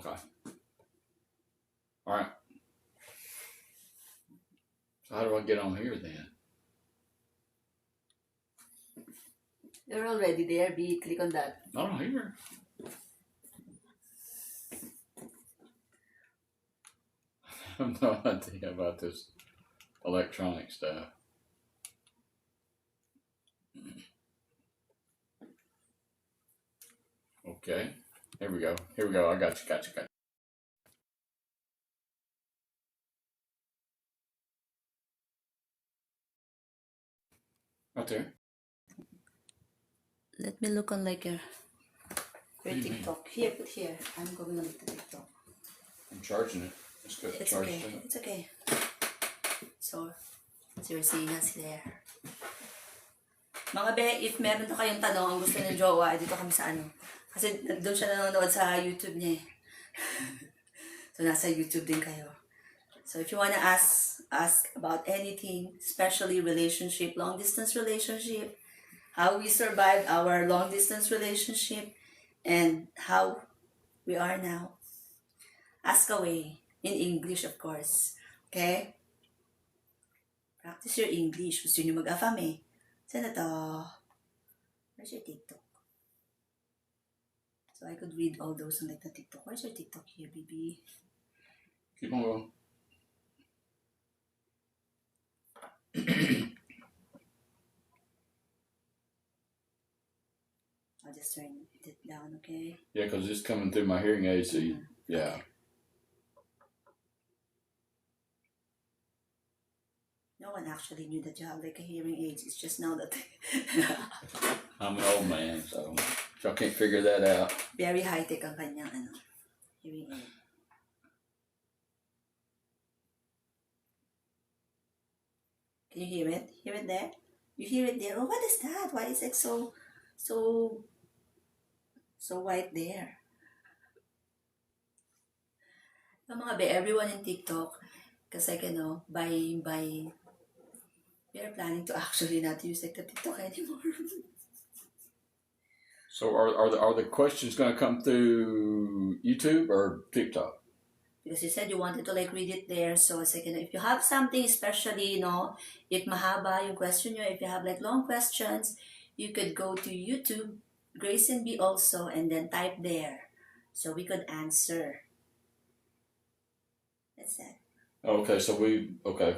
Okay. All right. So how do I get on here then? You're already there, B. Click on that. Not on here. I have no idea about this electronic stuff. Okay. Here we go. Here we go. I got you. Right there. Let me look on like your do you mean? TikTok. Here, put here. I'm going on the TikTok. I'm charging it. Let's go It's charge okay. it. It's okay. So you're seeing us there. Mga be, if meron na kayong tanong ang gusto ng jowa, dito kami sa ano. Kasi doon siya nanonood sa YouTube niya eh. So nasa YouTube din kayo. So if you wanna ask about anything, especially relationship, long distance relationship, how we survived our long distance relationship, and how we are now, ask away in English, of course. Okay? Practice your English. Gusto nyo mag-AFAM eh. Saan na to? Where's your TikTok? So I could read all those on like the TikTok. Where's your TikTok here, baby? Keep on going. I'll just turn it down, okay? Yeah, because it's coming through my hearing aids. So yeah. No one actually knew that you have like a hearing aids. It's just now that I'm an old man, so I can't figure that out. very high-tech ang kanyang hearing aid. Can you hear it? Hear it there? You hear it there? Oh, what is that? Why is it so white there? Yung mga be, everyone in TikTok, kasi by we are planning to actually not use like the TikTok anymore. So are the questions going to come through YouTube or TikTok? Because you said you wanted to like read it there, so it's like, if you have something, especially, if mahaba yung question nyo, if you have like long questions, you could go to YouTube, Grace and B also, and then type there, so we could answer. That's it. Okay, so okay.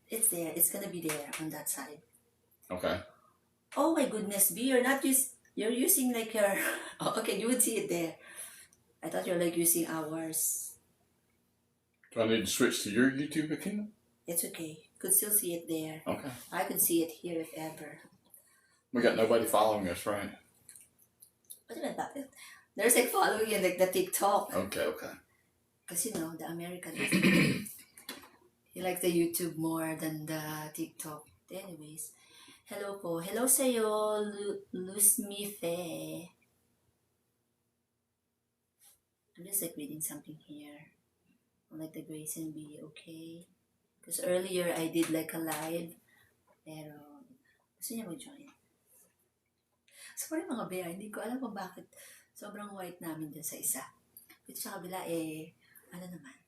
It's there. It's gonna be there on that side. Okay. Oh my goodness, B, you're using like your. Oh, okay, you would see it there. I thought you're like using ours. Do I need to switch to your YouTube account? It's okay. Could still see it there. Okay. I could see it here if ever. We got nobody following us, right? What about it? There's like following you like the TikTok. Okay. Because the Americans, he like the YouTube more than the TikTok. Anyways, hello po. Hello sa'yo, Lusmife. I'm just like reading something here. Like the Grace and B, okay? Because earlier I did like a live, pero gusto niya mag-join. Sorry mga bear, hindi ko alam kung bakit sobrang white namin dun sa isa. Ito sa kabila ano naman,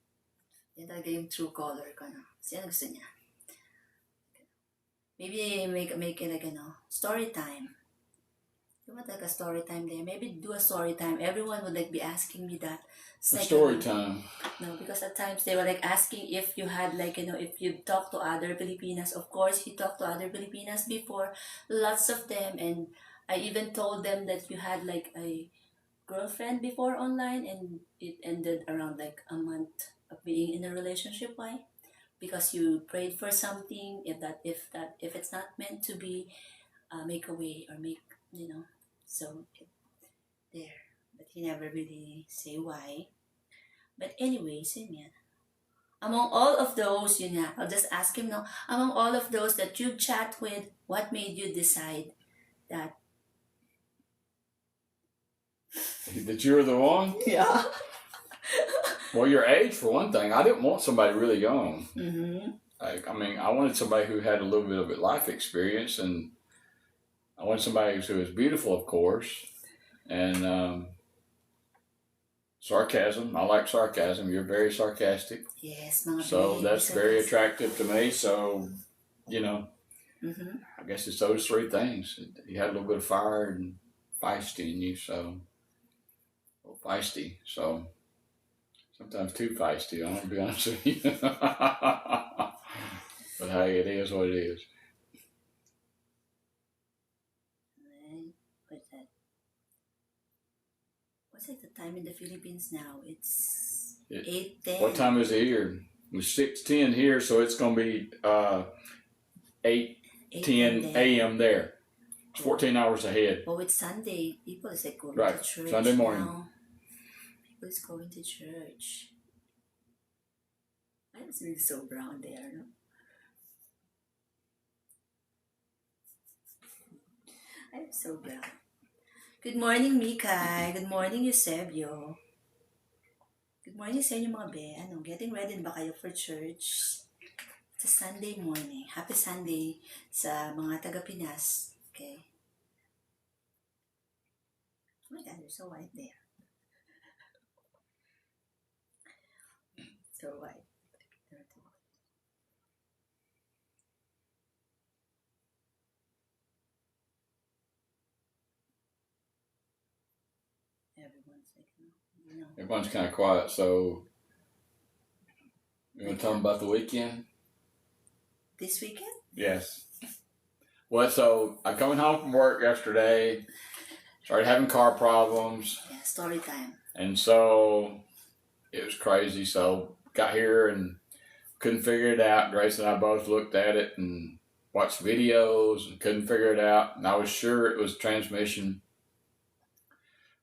yan talaga yung true color ko, no? Kasi ano gusto niya? Maybe make it like, story time. You want like a story time there? Maybe do a story time. Everyone would like be asking me that. Story time. No, because at times they were like asking if you had like, if you talked to other Filipinas. Of course, you talked to other Filipinas before, lots of them. And I even told them that you had like a girlfriend before online, and it ended around like a month of being in a relationship. Why? Because you prayed for something. If it's not meant to be, make a way or make, so there. But he never really say why. But anyways, yun yan. Among all of those, I'll just ask him now, among all of those that you chat with, what made you decide that you're the one? Yeah. Well, your age, for one thing. I didn't want somebody really young. Mm-hmm. I wanted somebody who had a little bit of life experience, and I wanted somebody who was beautiful, of course. And sarcasm. I like sarcasm. You're very sarcastic. Yes, mga So baby, that's very sarcastic. attractive to me. So, you know, Mm-hmm. I guess it's those three things. You had a little bit of fire and feisty in you, so feisty. So sometimes too feisty. I'm gonna be honest with you. But hey, it is what it is. What's that? What's like the time in the Philippines now? It's 8:10. What time is it here? It's 6:10 here, so it's gonna be 8:10 a.m. there. It's 14 hours ahead. Oh, it's Sunday. People is like going Right. to church Sunday morning. now. People is going to church. I'm seeing so brown there, no? I'm so brown. Good morning, Mikay. Good morning, Eusebio. Good morning sa inyo mga be. Ano, getting ready na ba kayo for church? It's a Sunday morning. Happy Sunday sa mga taga-Pinas. Okay? Oh my God, you're so white there. So white. Everyone's like, you know. Everyone's kind of quiet, so you want to tell them about the weekend? This weekend? Yes. Well, so I'm coming home from work yesterday, started having car problems, Yeah, story time. and so it was crazy. So got here and couldn't figure it out. Grace and I both looked at it and watched videos and couldn't figure it out. And I was sure it was transmission.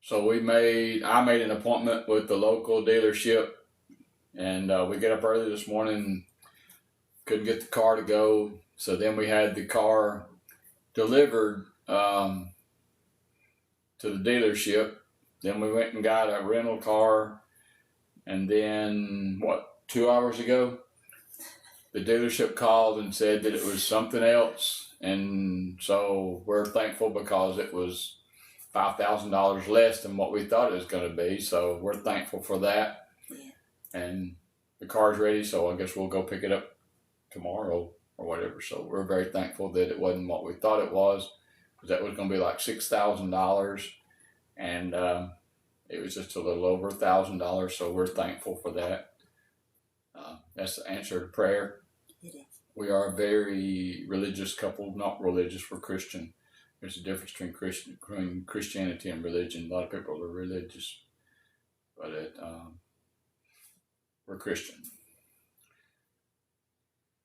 So I made an appointment with the local dealership, and we get up early this morning. Couldn't get the car to go, so then we had the car delivered to the dealership. Then we went and got a rental car, and then 2 hours ago, the dealership called and said that it was something else, and so we're thankful because it was $5,000 less than what we thought it was going to be. So we're thankful for that. Yeah. And the car's ready, so I guess we'll go pick it up tomorrow or whatever. So we're very thankful that it wasn't what we thought it was, because that was going to be like $6,000, and it was just a little over $1,000. So we're thankful for that. That's the answer to prayer. It is. We are a very religious couple. Not religious, we're Christian. There's a difference between Christianity and religion. A lot of people are religious, but we're Christian.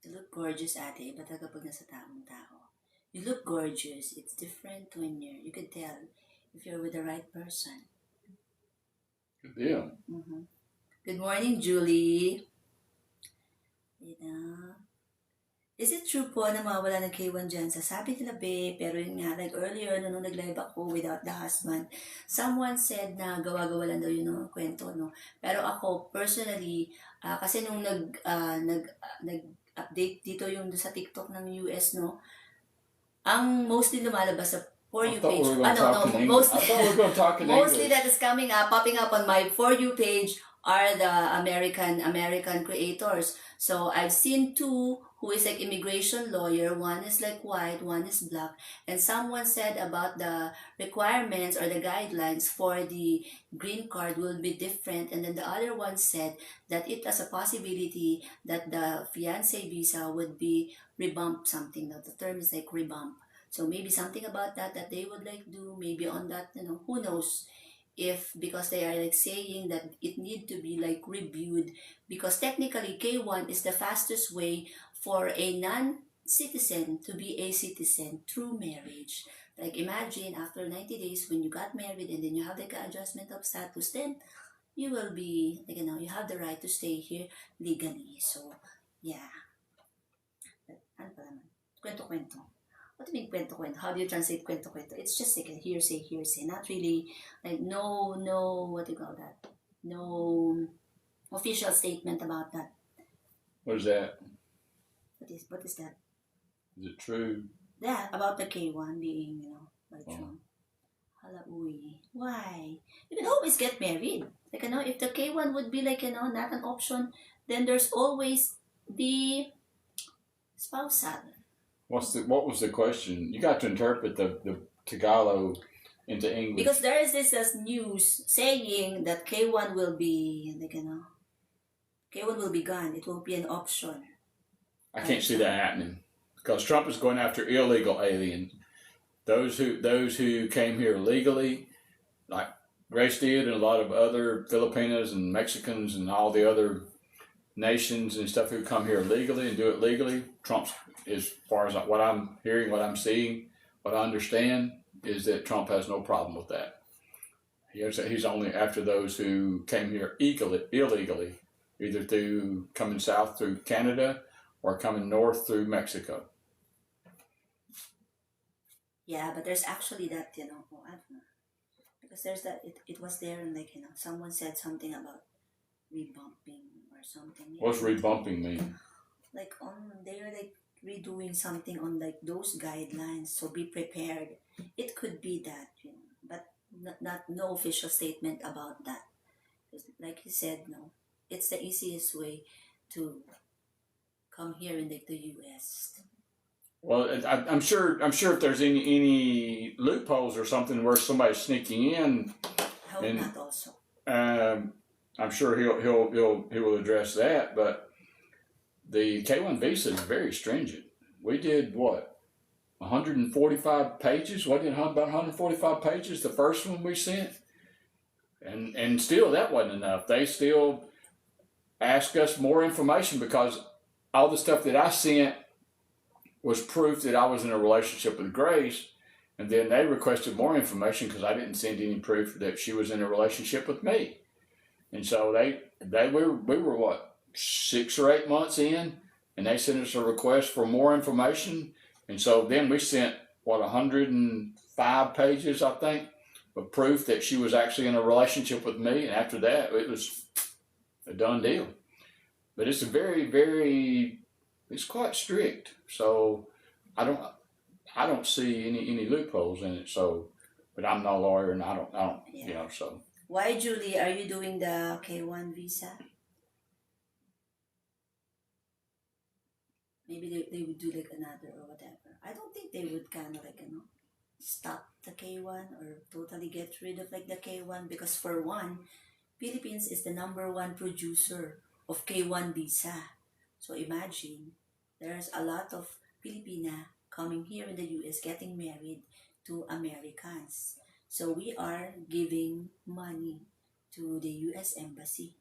You look gorgeous, ate. Ba't kapag nasa taong tao? You look gorgeous. It's different when you could tell if you're with the right person. Good deal. Mm-hmm. Good morning, Julie. Is it true po na mawala ng K1 dyan? Sasabi nila, be, pero yun nga, like earlier, nung nag-live ako without the husband, someone said na gawa-gawa lang daw yun ng kwento, no? Pero ako, personally, kasi nung nag-update dito yung sa TikTok ng US, no? Ang mostly lumalabas sa For You page. Mostly that is popping up on my For You page are the American creators. So I've seen two who is like immigration lawyer. One is like white, one is black. And someone said about the requirements or the guidelines for the green card will be different. And then the other one said that it has a possibility that the fiancé visa would be rebumped something. Now the term is like rebump. So maybe something about that they would like do, maybe on that, who knows, if because they are like saying that it need to be like reviewed, because technically K1 is the fastest way for a non-citizen to be a citizen through marriage. Like imagine after 90 days when you got married and then you have like an adjustment of status, then you will be, like, you have the right to stay here legally. So, yeah. Ano pa naman? Kwento-kwento. What do you mean kwento-kwento? How do you translate kwento-kwento? It's just like a hearsay. Not really, like no, what do you call that? No official statement about that. What is that? What is that? Is it true? Yeah, about the K1 being, like true. Hala, uy. Why? You can always get married. Like like, if the K1 would be like, not an option, then there's always the spousal. What was the question? You got to interpret the Tagalog into English. Because there is this news saying that K1 will be, like, K1 will be gone. It won't be an option. I can't see that happening because Trump is going after illegal aliens. Those who came here legally, like Grace did, and a lot of other Filipinos and Mexicans and all the other nations and stuff who come here legally and do it legally. Trump's, as far as what I'm hearing, what I'm seeing, what I understand, is that Trump has no problem with that. He's only after those who came here illegally, either through coming south through Canada or coming north through Mexico. Yeah, but there's actually that, I don't know. Because there's that, it was there and, like, someone said something about rebumping or something. What's rebumping mean? Like, they're like redoing something on like those guidelines, so be prepared. It could be that, but no official statement about that. Like he said, no, it's the easiest way to come here in the U.S. Well, I'm sure if there's any loopholes or something where somebody's sneaking in, I hope not also. I'm sure he will address that. But the K1 visa is very stringent. We did what, 145 pages? What did about 145 pages? The first one we sent, and still that wasn't enough. They still asked us more information because all the stuff that I sent was proof that I was in a relationship with Grace, and then they requested more information because I didn't send any proof that she was in a relationship with me. And so we were what, 6 or 8 months in, and they sent us a request for more information. And so then we sent 105 pages, I think, of proof that she was actually in a relationship with me. And after that, it was a done deal. But it's a very, very, it's quite strict. So I don't see any loopholes in it. So, but I'm no lawyer, and I don't, Yeah. so. Why, Julie, are you doing the K1 visa? Maybe they would do like another or whatever. I don't think they would kind of like, stop the K1 or totally get rid of like the K1, because for one, Philippines is the #1 producer of K1 visa. So imagine, there's a lot of Filipina coming here in the US getting married to Americans. So we are giving money to the US Embassy.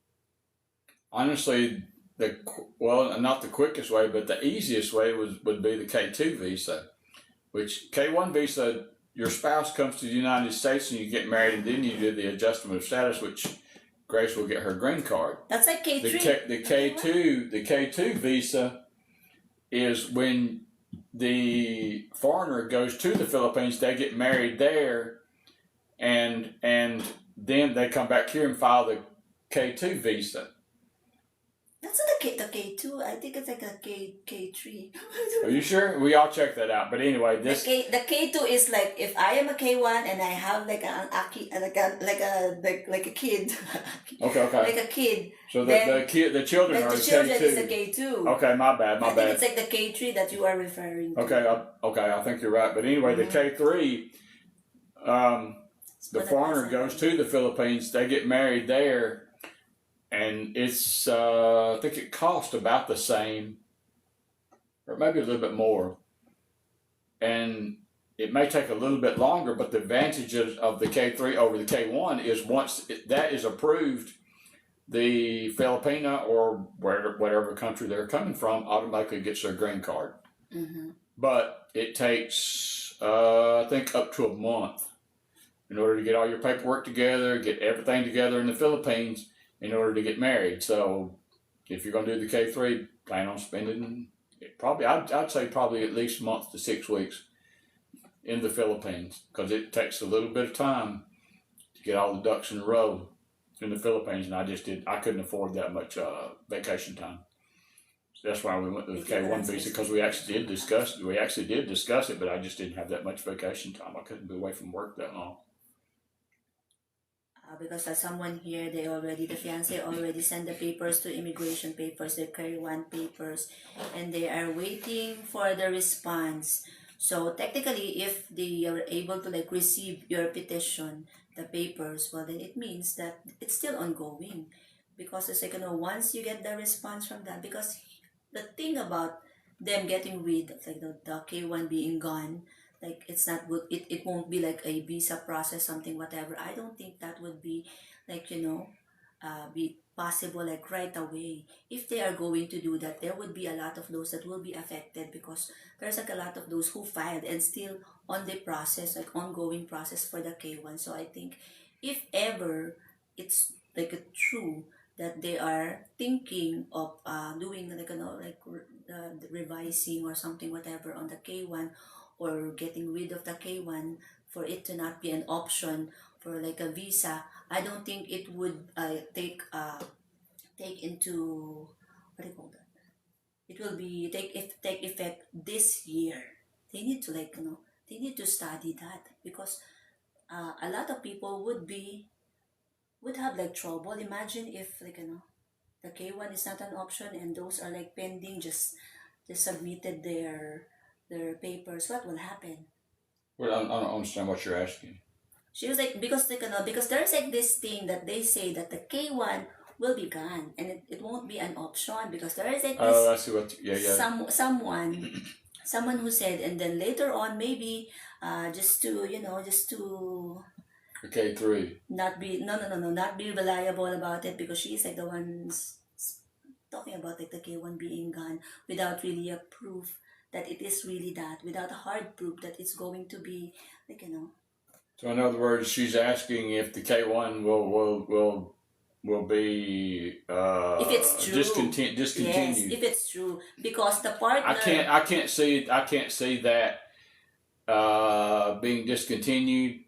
Honestly, not the quickest way, but the easiest way would be the K2 visa, which K1 visa, your spouse comes to the United States and you get married, and then you do the adjustment of status, which Grace will get her green card. That's like K3. The K2 visa is when the foreigner goes to the Philippines, they get married there, and then they come back here and file the K2 visa. That's not the K2. I think it's like a K3. Are you sure? We all check that out. But anyway, this the K2 is like if I am a K1 and I have like a kid. Okay. Like a kid. So the children are the children K2. is the K2. Okay, my bad. I think it's like the K3 that you are referring to. Okay, I think you're right. But anyway, the K3, the foreigner goes to the Philippines. They get married there. And it's, I think it costs about the same, or maybe a little bit more. And it may take a little bit longer, but the advantages of the K3 over the K1 is once that is approved, the Filipina or whatever country they're coming from automatically gets their green card. Mm-hmm. But it takes, I think, up to a month in order to get all your paperwork together, get everything together in the Philippines, in order to get married. So if you're going to do the K3, plan on spending I'd say probably at least a month to 6 weeks in the Philippines, because it takes a little bit of time to get all the ducks in a row in the Philippines, and I couldn't afford that much vacation time. So that's why we went to the K1 visa, because we actually did discuss it, but I just didn't have that much vacation time. I couldn't be away from work that long. because someone here, the fiance already sent the papers to immigration papers, the K1 papers, and they are waiting for the response. So technically, if they are able to like receive your petition, the papers, well then it means that it's still ongoing, because it's like, once you get the response from that, because the thing about them getting rid of like the K1 being gone, like it's not good, it won't be like a visa process, something whatever. I don't think that would be like, be possible like right away. If they are going to do that, there would be a lot of those that will be affected, because there's like a lot of those who filed and still on the process, like ongoing process for the K1. So I think if ever it's like a true that they are thinking of doing like, revising or something whatever on the K1, or getting rid of the K1 for it to not be an option for like a visa, I don't think it would take into, what do you call that? It will be take effect this year. They need to like, they need to study that, because a lot of people would have like trouble. Imagine if like, the K1 is not an option and those are like pending, just submitted their papers. What will happen? Well, I don't understand what you're asking. She was like, because like, because there's like this thing that they say that the K1 will be gone and it won't be an option, because there is like this Oh, I see what. Yeah, yeah. someone who said, and then later on maybe just to, just to Okay, 3. not be, no, not be reliable about it, because she's like the ones talking about like the K1 being gone without really a proof that it is really that, without a hard proof that it's going to be like, So in other words, she's asking if the K1 will be if it's true, discontinued. yes, if it's true, because the partner, I can't see that being discontinued.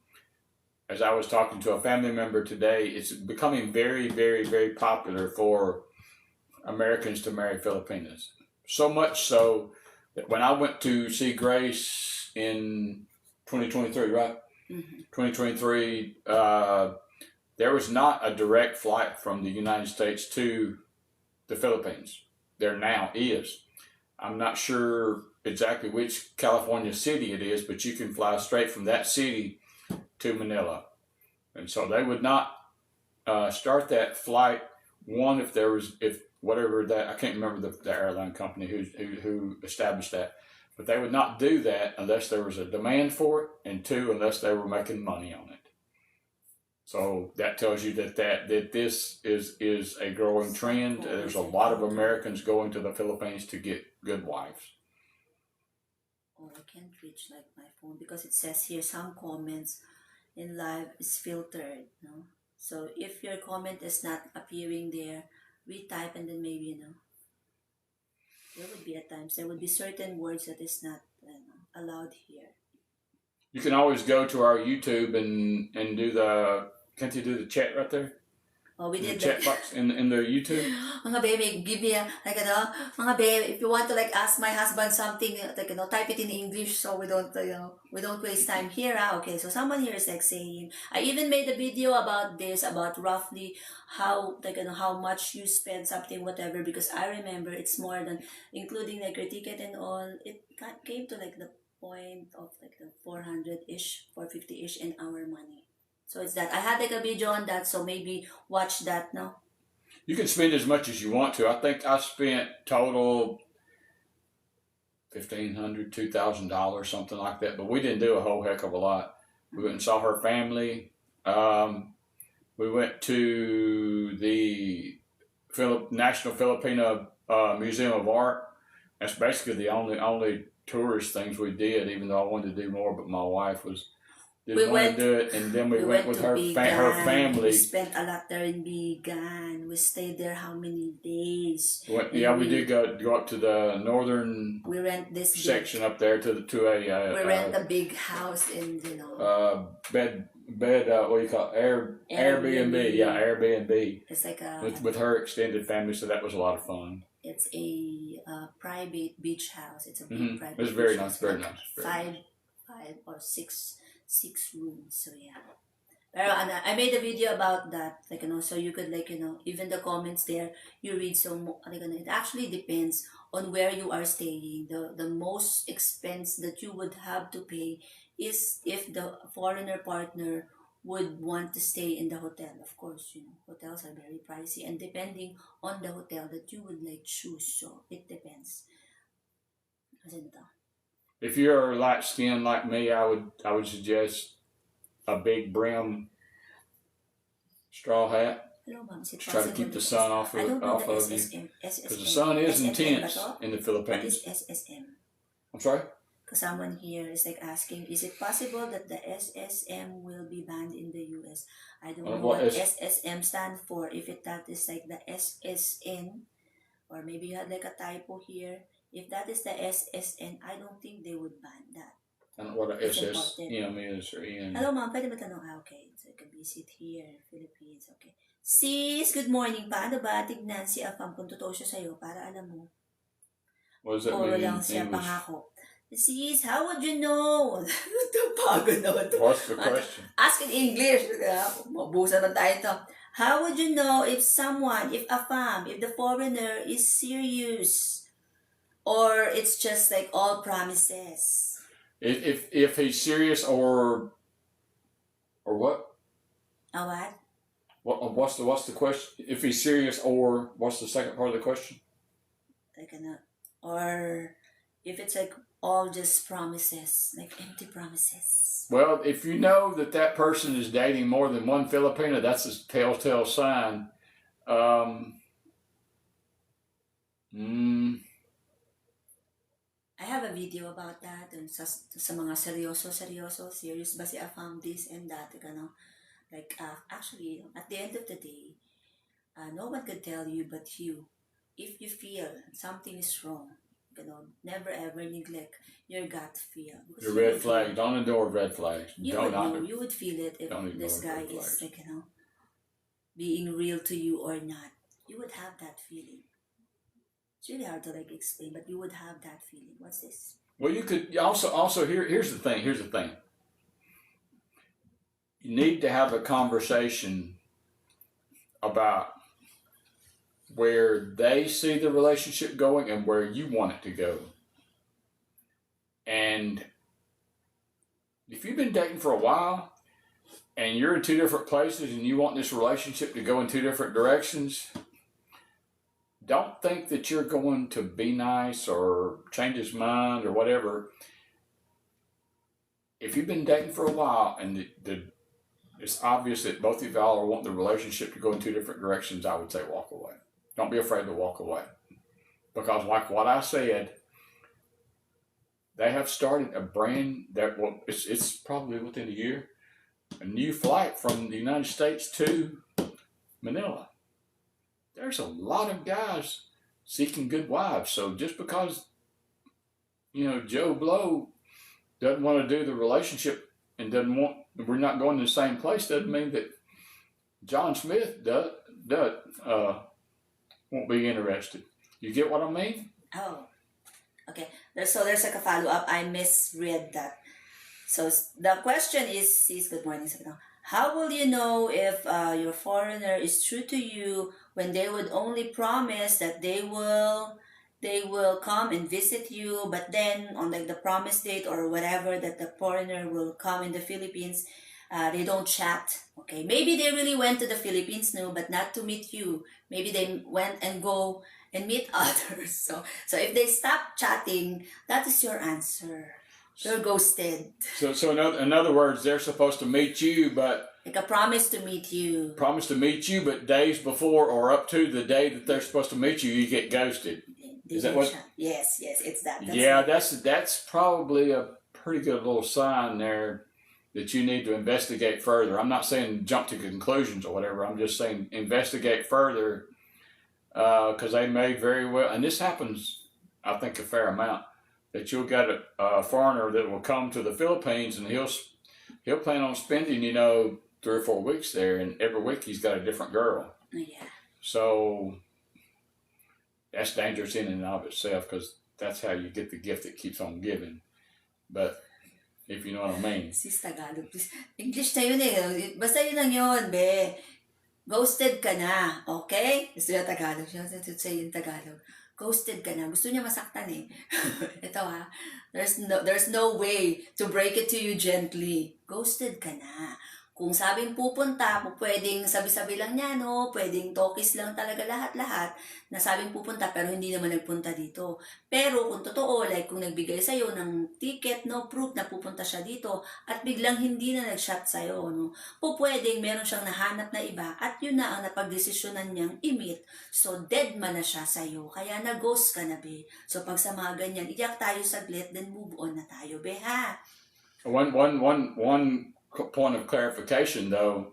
As I was talking to a family member today, it's becoming very, very, very popular for Americans to marry Filipinas. So much so that when I went to see Grace in 2023, right? mm-hmm. 2023, there was not a direct flight from the United States to the Philippines. There now is. I'm not sure exactly which California city it is, but you can fly straight from that city to Manila. And so they would not start that flight. One, if whatever that, I can't remember the airline company who established that, but they would not do that unless there was a demand for it, and 2, unless they were making money on it. So that tells you that this is a growing trend. There's a lot of Americans going to the Philippines to get good wives. Oh, I can't reach like my phone, because it says here some comments in live is filtered, no? So if your comment is not appearing there, retype, and then maybe, there would be at times, there would be certain words that is not allowed here. You can always go to our YouTube and do can't you do the chat right there? Oh, we did the chat box in the YouTube. Mga babe, give me mga babe, if you want to like ask my husband something, like, type it in English, so we don't waste time here. Okay, so someone here is like saying, I even made a video about this, about roughly how like, how much you spend something whatever, because I remember it's more than, including like your ticket and all, it came to like the point of like the 400-ish, 450-ish in our money. So it's that. I had like a video on that, so maybe watch that now. You can spend as much as you want to. I think I spent total $1,500, $2,000, something like that. But we didn't do a whole heck of a lot. We went and saw her family. We went to the National Filipino Museum of Art. That's basically the only tourist things we did, even though I wanted to do more, but my wife didn't want to do it. And then we went with her family. We spent a lot there in Bigan. We stayed there how many days? We did go up to the northern we rent this section up there to a we rent a big house in bed what do you call it? Airbnb. Yeah, Airbnb. It's like with her extended family, so that was a lot of fun. It's a private beach house. It's a big private. It was very nice, very nice. Five or six rooms. So yeah, Pero I made a video about that, like, so you could, like, even the comments there, you read, so, like, it actually depends on where you are staying. The most expense that you would have to pay is if the foreigner partner would want to stay in the hotel. Of course, hotels are very pricey, and depending on the hotel that you would, like, choose, so it depends. Kasi ito. If you're light skinned like me, I would suggest a big brim straw hat. Hello, ma'am. Is it Try to possible keep the that sun off I don't know of the you, SSM. because the sun is SSM intense ba to? in the What Philippines. is SSM? I'm sorry. Because someone here is, like, asking, is it possible that the SSM will be banned in the US? I don't know what SSM stand for. If that is like the SSN, or maybe you had like a typo here. If that is the SSN, I don't think they would ban that. I don't know what a It's SSM is or EM. Hello, ma'am. Pwede ba tanong? Okay. So, you can visit here, Philippines. Okay. Sis, good morning. Paano ba tignan si AFAM kung totoo siya sa'yo para alam mo? What does that Puro mean in lang siya English? pangako. Sis, how would you know? Pagod naman to. What's the question? Ask in English. Mabusa naman tayo to. How would you know if AFAM, if the foreigner is serious, or it's just like all promises? If he's serious or what? What? What's the question? If he's serious, or what's the second part of the question? Like, or if it's like all just promises, like empty promises. Well, if you know that person is dating more than one Filipina, that's a telltale sign. I have a video about that, and sa mga serious ba si AFAM, this and that, like, actually, at the end of the day, no one can tell you but you. If you feel something is wrong, never ever neglect your gut feel. Your red flags. Don't ignore red flags. You would feel it if this guy is, like, being real to you or not. You would have that feeling. It's really hard to, like, explain, but you would have that feeling. What's this? Well, you could also here's the thing. You need to have a conversation about where they see the relationship going and where you want it to go. And if you've been dating for a while and you're in two different places and you want this relationship to go in two different directions, don't think that you're going to be nice or change his mind or whatever. If you've been dating for a while and it's obvious that both of y'all are wanting the relationship to go in two different directions, I would say walk away. Don't be afraid to walk away. Because like what I said, they have started a brand that, well, it's probably within a year, a new flight from the United States to Manila. There's a lot of guys seeking good wives. So just because, Joe Blow doesn't want to do the relationship and we're not going to the same place, doesn't mean that John Smith won't be interested. You get what I mean? Oh, okay. There's like a follow-up. I misread that. So the question is, good morning. How will you know if your foreigner is true to you when they would only promise that they will come and visit you, but then on, like, the promise date or whatever that the foreigner will come in the Philippines, they don't chat. Okay, maybe they really went to the Philippines, no, but not to meet you. Maybe they went and go and meet others. So if they stop chatting, that is your answer. You're ghosted. So in other words, they're supposed to meet you, but like a promise to meet you. But days before or up to the day that they're supposed to meet you, you get ghosted. Is that what? Yes, it's that. That's probably a pretty good little sign there that you need to investigate further. I'm not saying jump to conclusions or whatever. I'm just saying investigate further, because they may very well, and this happens, I think, a fair amount, that you'll get a foreigner that will come to the Philippines and he'll plan on spending 3 or 4 weeks there, and every week he's got a different girl. Yeah. So that's dangerous in and of itself, because that's how you get the gift that keeps on giving. But if you know what I mean. Sis, Tagalog, please. English na yun eh. Basta yun lang yun, be. Ghosted ka na, okay? Gusto niya Tagalog. Siya say yung Tagalog. Ghosted ka na. Gusto niya masaktan eh. Ito ha. There's no way to break it to you gently. Ghosted ka na. Kung sabing pupunta, pwedeng sabi-sabi lang niya, no? Pwedeng talkies lang talaga lahat-lahat na sabing pupunta pero hindi naman nagpunta dito. Pero kung totoo, like kung nagbigay sa'yo ng ticket, no? Proof na pupunta siya dito at biglang hindi na nag-shot sa'yo, no? Pwedeng meron siyang nahanap na iba at yun na ang napagdesisyonan niyang i-meet. So, dead man na siya sa'yo. Kaya nag-ghost ka na, be. So, pag sa mga ganyan, iyak tayo saglit, then move on na tayo, be, ha? One point of clarification, though,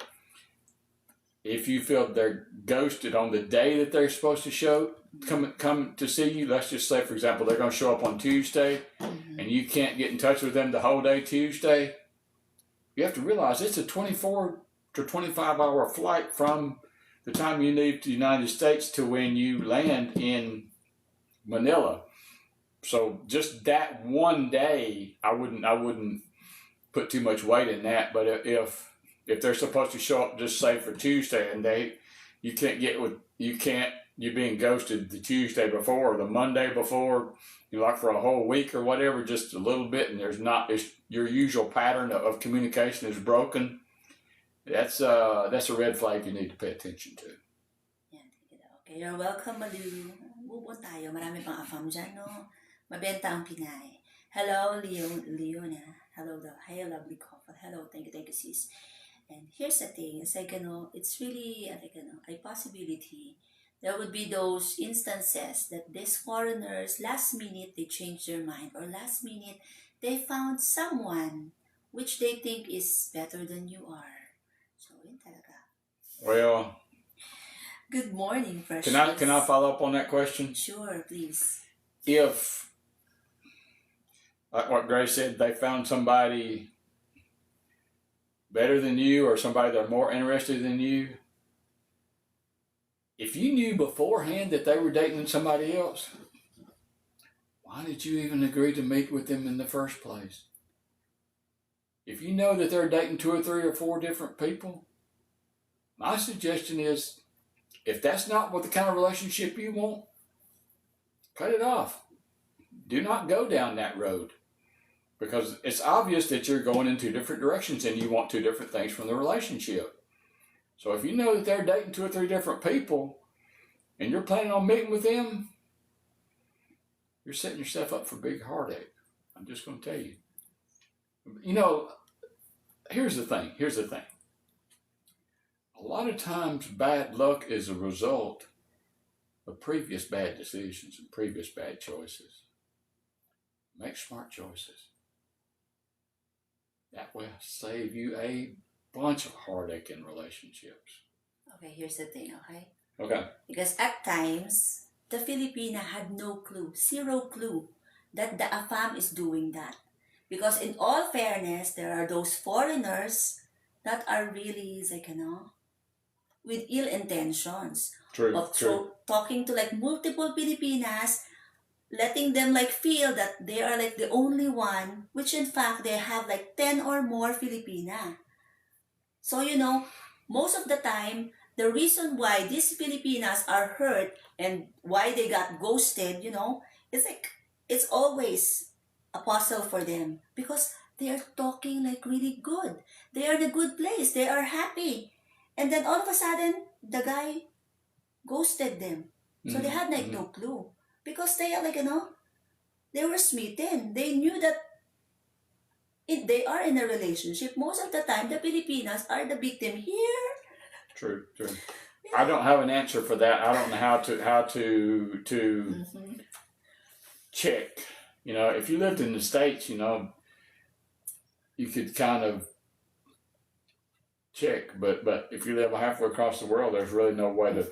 if you feel they're ghosted on the day that they're supposed to come to see you, let's just say, for example, they're going to show up on Tuesday, and you can't get in touch with them the whole day Tuesday, you have to realize it's a 24 to 25-hour flight from the time you leave the United States to when you land in Manila. So just that one day, I wouldn't put too much weight in that. But if they're supposed to show up, just say for Tuesday, and you're being ghosted the Tuesday before or the Monday before, like for a whole week or whatever, just a little bit, and your usual pattern of communication is broken. That's a red flag you need to pay attention to. Okay, you're welcome, Malu. Move on tayo. Marami pang AFAM dyan, no? Mabenta ang Pinay. Hello, Leona. Hello, hey, lovely couple. Hello, thank you, sis. And here's the thing, it's like, it's really a possibility. There would be those instances that these foreigners, last minute, they change their mind, or last minute, they found someone which they think is better than you are. So, yun talaga. Well, good morning, precious. Can I follow up on that question? Sure, please. If, like what Grace said, they found somebody better than you or somebody they're more interested than you, if you knew beforehand that they were dating somebody else, why did you even agree to meet with them in the first place? If you know that they're dating 2 or 3 or 4 different people, my suggestion is, if that's not what the kind of relationship you want, cut it off. Do not go down that road. Because it's obvious that you're going in 2 different directions and you want 2 different things from the relationship. So if you know that they're dating 2 or 3 different people and you're planning on meeting with them, you're setting yourself up for a big heartache. I'm just going to tell you. Here's the thing. A lot of times bad luck is a result of previous bad decisions and previous bad choices. Make smart choices. That will save you a bunch of heartache in relationships. Okay, here's the thing, okay? Okay. Because at times, the Filipina had no clue, 0 clue, that the AFAM is doing that. Because in all fairness, there are those foreigners that are really, with ill intentions. True. Talking to multiple Filipinas, letting them feel that they are the only one, which in fact they have 10 or more Filipina. So most of the time, the reason why these Filipinas are hurt and why they got ghosted, it's always a puzzle for them because they are talking really good. They are in a good place. They are happy. And then all of a sudden, the guy ghosted them. So they had no clue. Because they are they were smitten. They knew that if they are in a relationship, most of the time, the Filipinas are the victim here. True. Yeah. I don't have an answer for that. I don't know how to check. If you lived in the States, you could kind of check. But if you live halfway across the world, there's really no way to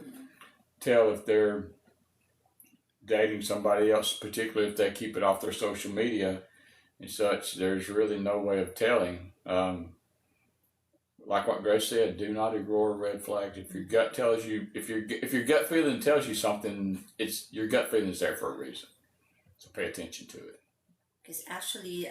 tell if they're dating somebody else, particularly if they keep it off their social media and such. There's really no way of telling. Like what Grace said, do not ignore red flags. If your gut tells you, if your gut feeling tells you something, it's your gut feeling is there for a reason. So pay attention to it. Because actually,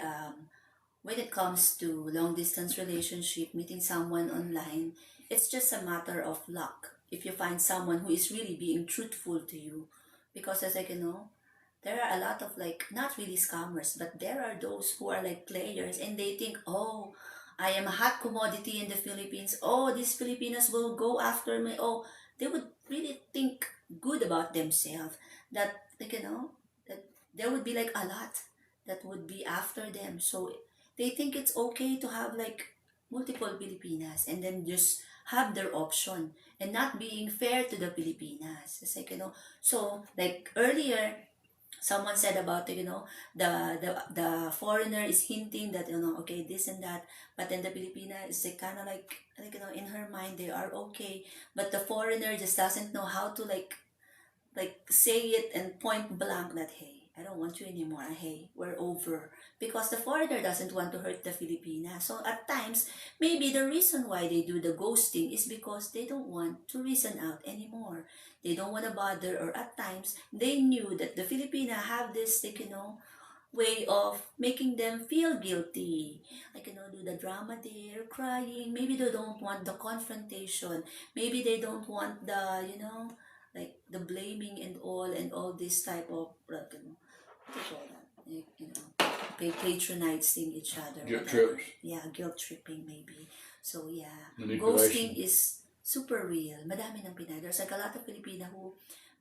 when it comes to long distance relationship, meeting someone online, it's just a matter of luck. If you find someone who is really being truthful to you, because as like there are a lot of like not really scammers, but there are those who are like players and they think, oh, I am a hot commodity in the Philippines. Oh, these Filipinos will go after me. Oh, they would really think good about themselves. That like that there would be like a lot that would be after them. So they think it's okay to have like multiple Filipinas and then just have their option and not being fair to the Filipinas. It's like so like earlier someone said about the foreigner is hinting that okay this and that, but then the Filipina is like kind of like in her mind they are okay, but the foreigner just doesn't know how to like say it and point blank that hey, I don't want you anymore, hey, we're over, because the foreigner doesn't want to hurt the Filipina. So at times maybe the reason why they do the ghosting is because they don't want to reason out anymore, they don't want to bother, or at times they knew that the Filipina have this like way of making them feel guilty, like do the drama there, crying, maybe they don't want the confrontation, maybe they don't want the like the blaming and all this type of like, what do you call that? Like, patronizing each other. Guilt Whatever. trips. Yeah, guilt tripping maybe. So yeah, Manipulation. ghosting is super real. Madami ng Pinay. There's like a lot of Filipina who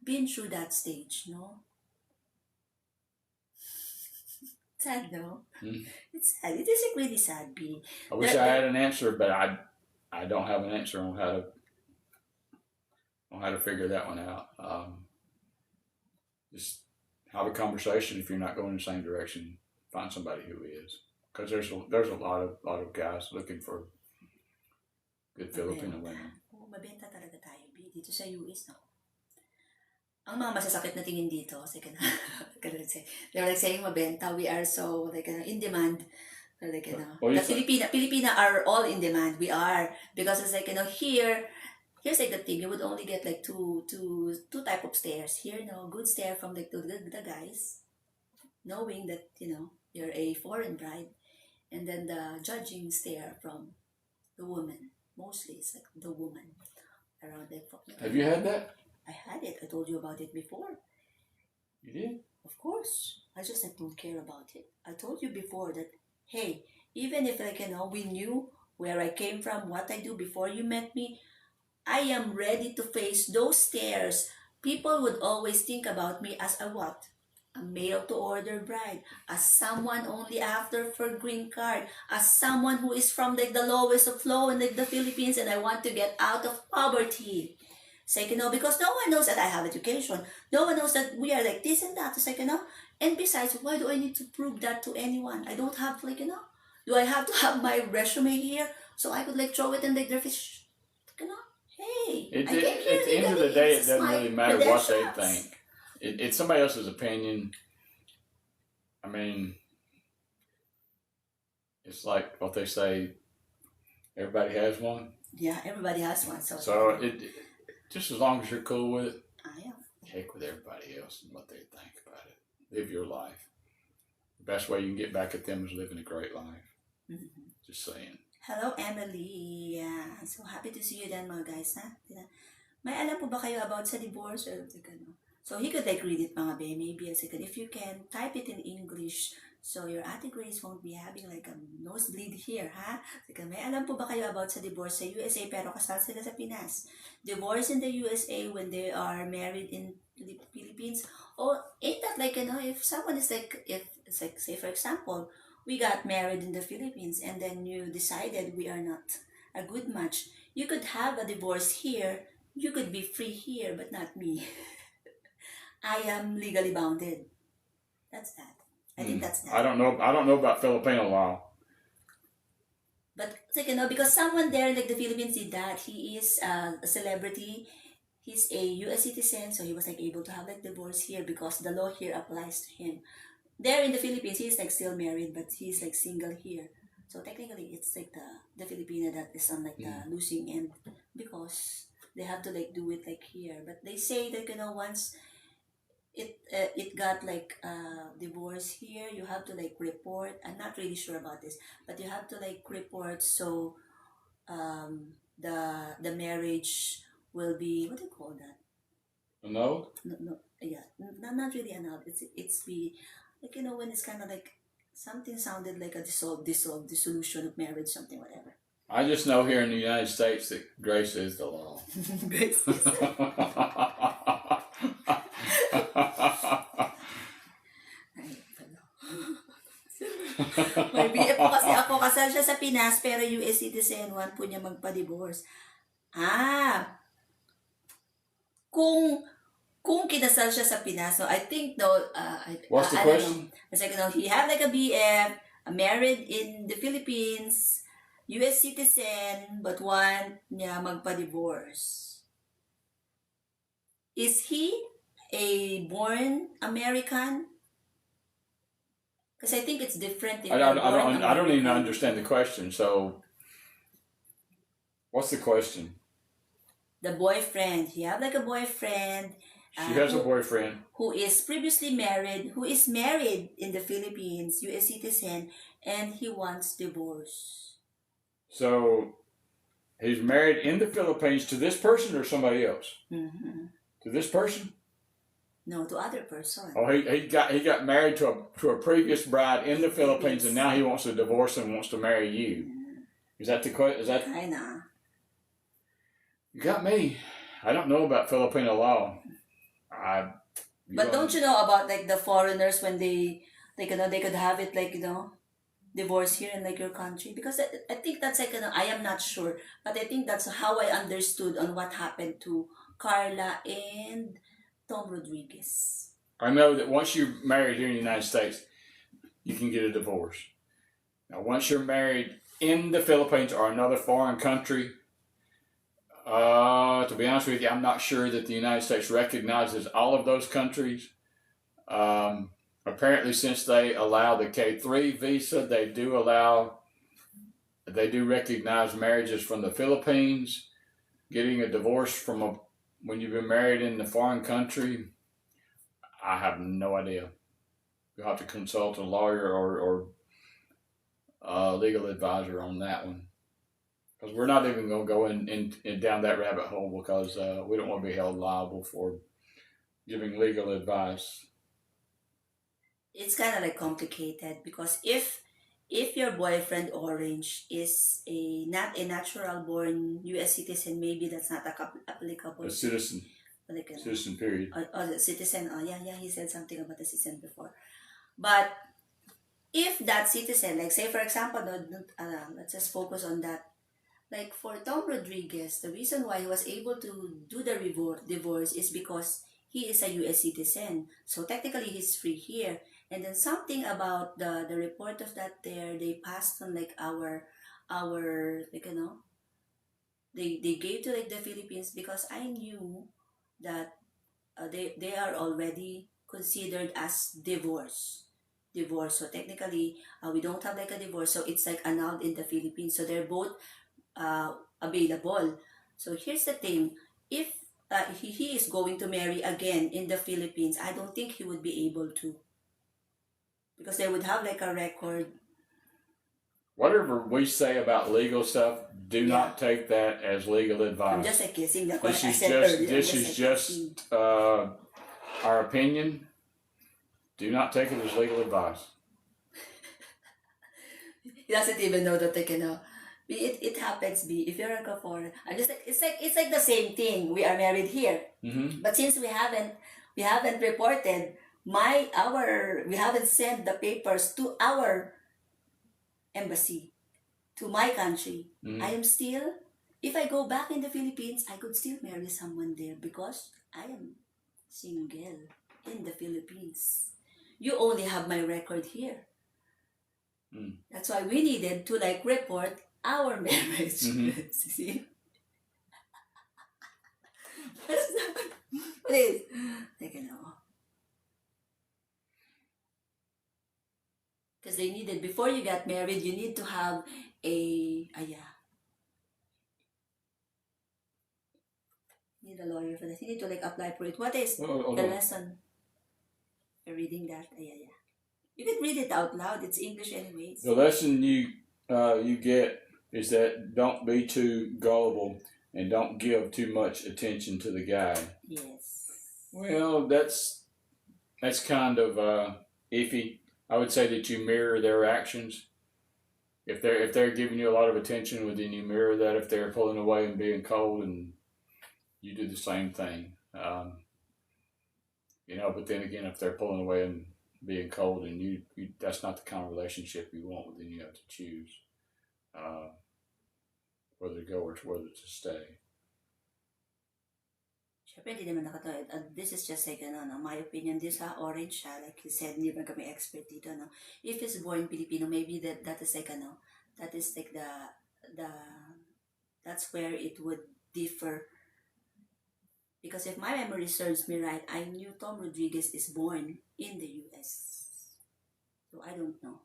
been through that stage, no? Sad, no? Hmm. It's sad. It is like really sad, B. I wish I had an answer, but I don't have an answer on how to figure that one out. Just have a conversation. If you're not going in the same direction, find somebody who is, because there's a lot of guys looking for good Filipino women. Oo, mabenta talaga tayo, B. Dito sa US, no? Ang mga masasakit na tingin dito, they're like saying mabenta, we are so like in demand. Like the Filipina are all in demand. We are, because it's like here's like the thing, you would only get like two type of stares. Here, good stare from like the guys, knowing that you're a foreign bride, and then the judging stare from the woman. Mostly it's like the woman around like. Have you had that? I had it. I told you about it before. You did? Of course. I just like don't care about it. I told you before that hey, even if like we knew where I came from, what I do before you met me, I am ready to face those stares. People would always think about me as a what? A mail-to-order bride, as someone only after for green card, as someone who is from like the lowest of low in like the Philippines and I want to get out of poverty. It's like, because no one knows that I have education. No one knows that we are like this and that. It's like, and besides, why do I need to prove that to anyone? I don't have like, do I have to have my resume here so I could like throw it in like their fish? Hey, at the end of the day, it doesn't really matter what they think. It's somebody else's opinion. I mean, it's like what they say, everybody has one. Yeah, everybody has one. So it just as long as you're cool with it, I am. Heck with everybody else and what they think about it. Live your life. The best way you can get back at them is living a great life. Mm-hmm. Just saying. Hello, Emily. Yeah, so happy to see you then, mga guys. Ha? May alam po ba kayo about sa divorce? So he could like read it, mga be. Maybe a second. If you can, type it in English. So your Ate Grace won't be having like a nosebleed here, ha? May alam po ba kayo about sa divorce sa USA pero kasal sila sa Pinas? Divorce in the USA when they are married in the Philippines? Oh, ain't that like, if someone is like, if it's like, say for example, we got married in the Philippines and then you decided we are not a good match. You could have a divorce here. You could be free here, but not me. I am legally bounded. That's that. I think that's that. I don't know about Filipino law. But like, because someone there, like the Philippines did that. He is a celebrity. He's a U.S. citizen, so he was like able to have like divorce here because the law here applies to him. There in the Philippines, he's like still married, but he's like single here. So technically, it's like the Filipina that is on like the losing end because they have to like do it like here. But they say that once it got like divorce here. You have to like report. I'm not really sure about this, but you have to like report, so the marriage will be, what do you call that? No, No, no, yeah, not really annulled. It's be like, when it's kind of like something sounded like a dissolution of marriage, something, whatever. I just know here in the United States that grace is the law. Grace. May BF po kasi ako, kasal siya sa Pinas, pero US citizen, want po niya magpa-divorce. Kung kinasal siya sa Pinas, no, I think, no, What's the I don't question? know. It's like, he had like a BF, married in the Philippines, US citizen, but want niya magpa-divorce. Is he a born American? Because I think it's different. If I you're born don't even American. understand the question. So, what's the question? The boyfriend. He have like a boyfriend. She has a boyfriend who is previously married, who is married in the Philippines, US citizen, and he wants divorce. So, he's married in the Philippines to this person or somebody else? Mm-hmm. To this person? No, to other person. Oh, he got married to a previous bride in the Philippines, and now he wants to divorce and wants to marry you. Is that the question? Is that Kinda. You got me? I don't know about Filipino law. But don't you know about like the foreigners when they could have it like divorce here in like your country? Because I think that's like I am not sure, but I think that's how I understood on what happened to Carla and Tom Rodriguez. I know that once you're married here in the United States, you can get a divorce. Now, once you're married in the Philippines or another foreign country, to be honest with you, I'm not sure that the United States recognizes all of those countries. Apparently, since they allow the K3 visa, they do recognize marriages from the Philippines. Getting a divorce when you've been married in the foreign country, I have no idea. You'll have to consult a lawyer or a legal advisor on that one. Because we're not even going to go in down that rabbit hole, because we don't want to be held liable for giving legal advice. It's kind of like complicated, because if your boyfriend Orange is not a natural born US citizen, maybe that's not applicable. A citizen. Like citizen period. The citizen. Yeah, he said something about the citizen before. But if that citizen, like say for example, let's just focus on that. Like for Tom Rodriguez, the reason why he was able to do the divorce is because he is a US citizen. So technically he's free here. And then something about the report of that there, they passed on like our like they gave to like the Philippines, because I knew that they are already considered as divorce. So technically we don't have like a divorce, so it's like annulled in the Philippines. So they're both available. So here's the thing: if he is going to marry again in the Philippines, I don't think he would be able to, because they would have like a record. Whatever we say about legal stuff, do not take that as legal advice. I'm just like guessing. That's what I This said earlier. is just our opinion. Do not take it as legal advice. He doesn't even know that it happens. If you're a foreigner, I'm just like it's like the same thing. We are married here, but since we haven't reported we haven't sent the papers to our embassy, to my country. I am still, if I go back in the Philippines, I could still marry someone there because I am single in the Philippines. You only have my record here. That's why we needed to like report our marriage. See? Please. Because they needed, before you get married, you need to have need a lawyer for that. You need to like apply for it. What is the lesson? You're reading that? Yeah. You can read it out loud. It's English anyways. The lesson you get is that don't be too gullible and don't give too much attention to the guy. Yes. Well, that's kind of iffy. I would say that you mirror their actions. If they're giving you a lot of attention, well, then you mirror that. If they're pulling away and being cold, and you do the same thing. But then again, if they're pulling away and being cold, and you that's not the kind of relationship you want, then you have to choose whether to go or whether to stay. Siyempre, hindi naman nakatawid. This is just like, my opinion. This orange siya, like you said, hindi naman kami expert dito, no? If it's born Filipino, maybe that is like, that is like that's where it would differ. Because if my memory serves me right, I knew Tom Rodriguez is born in the U.S. So I don't know.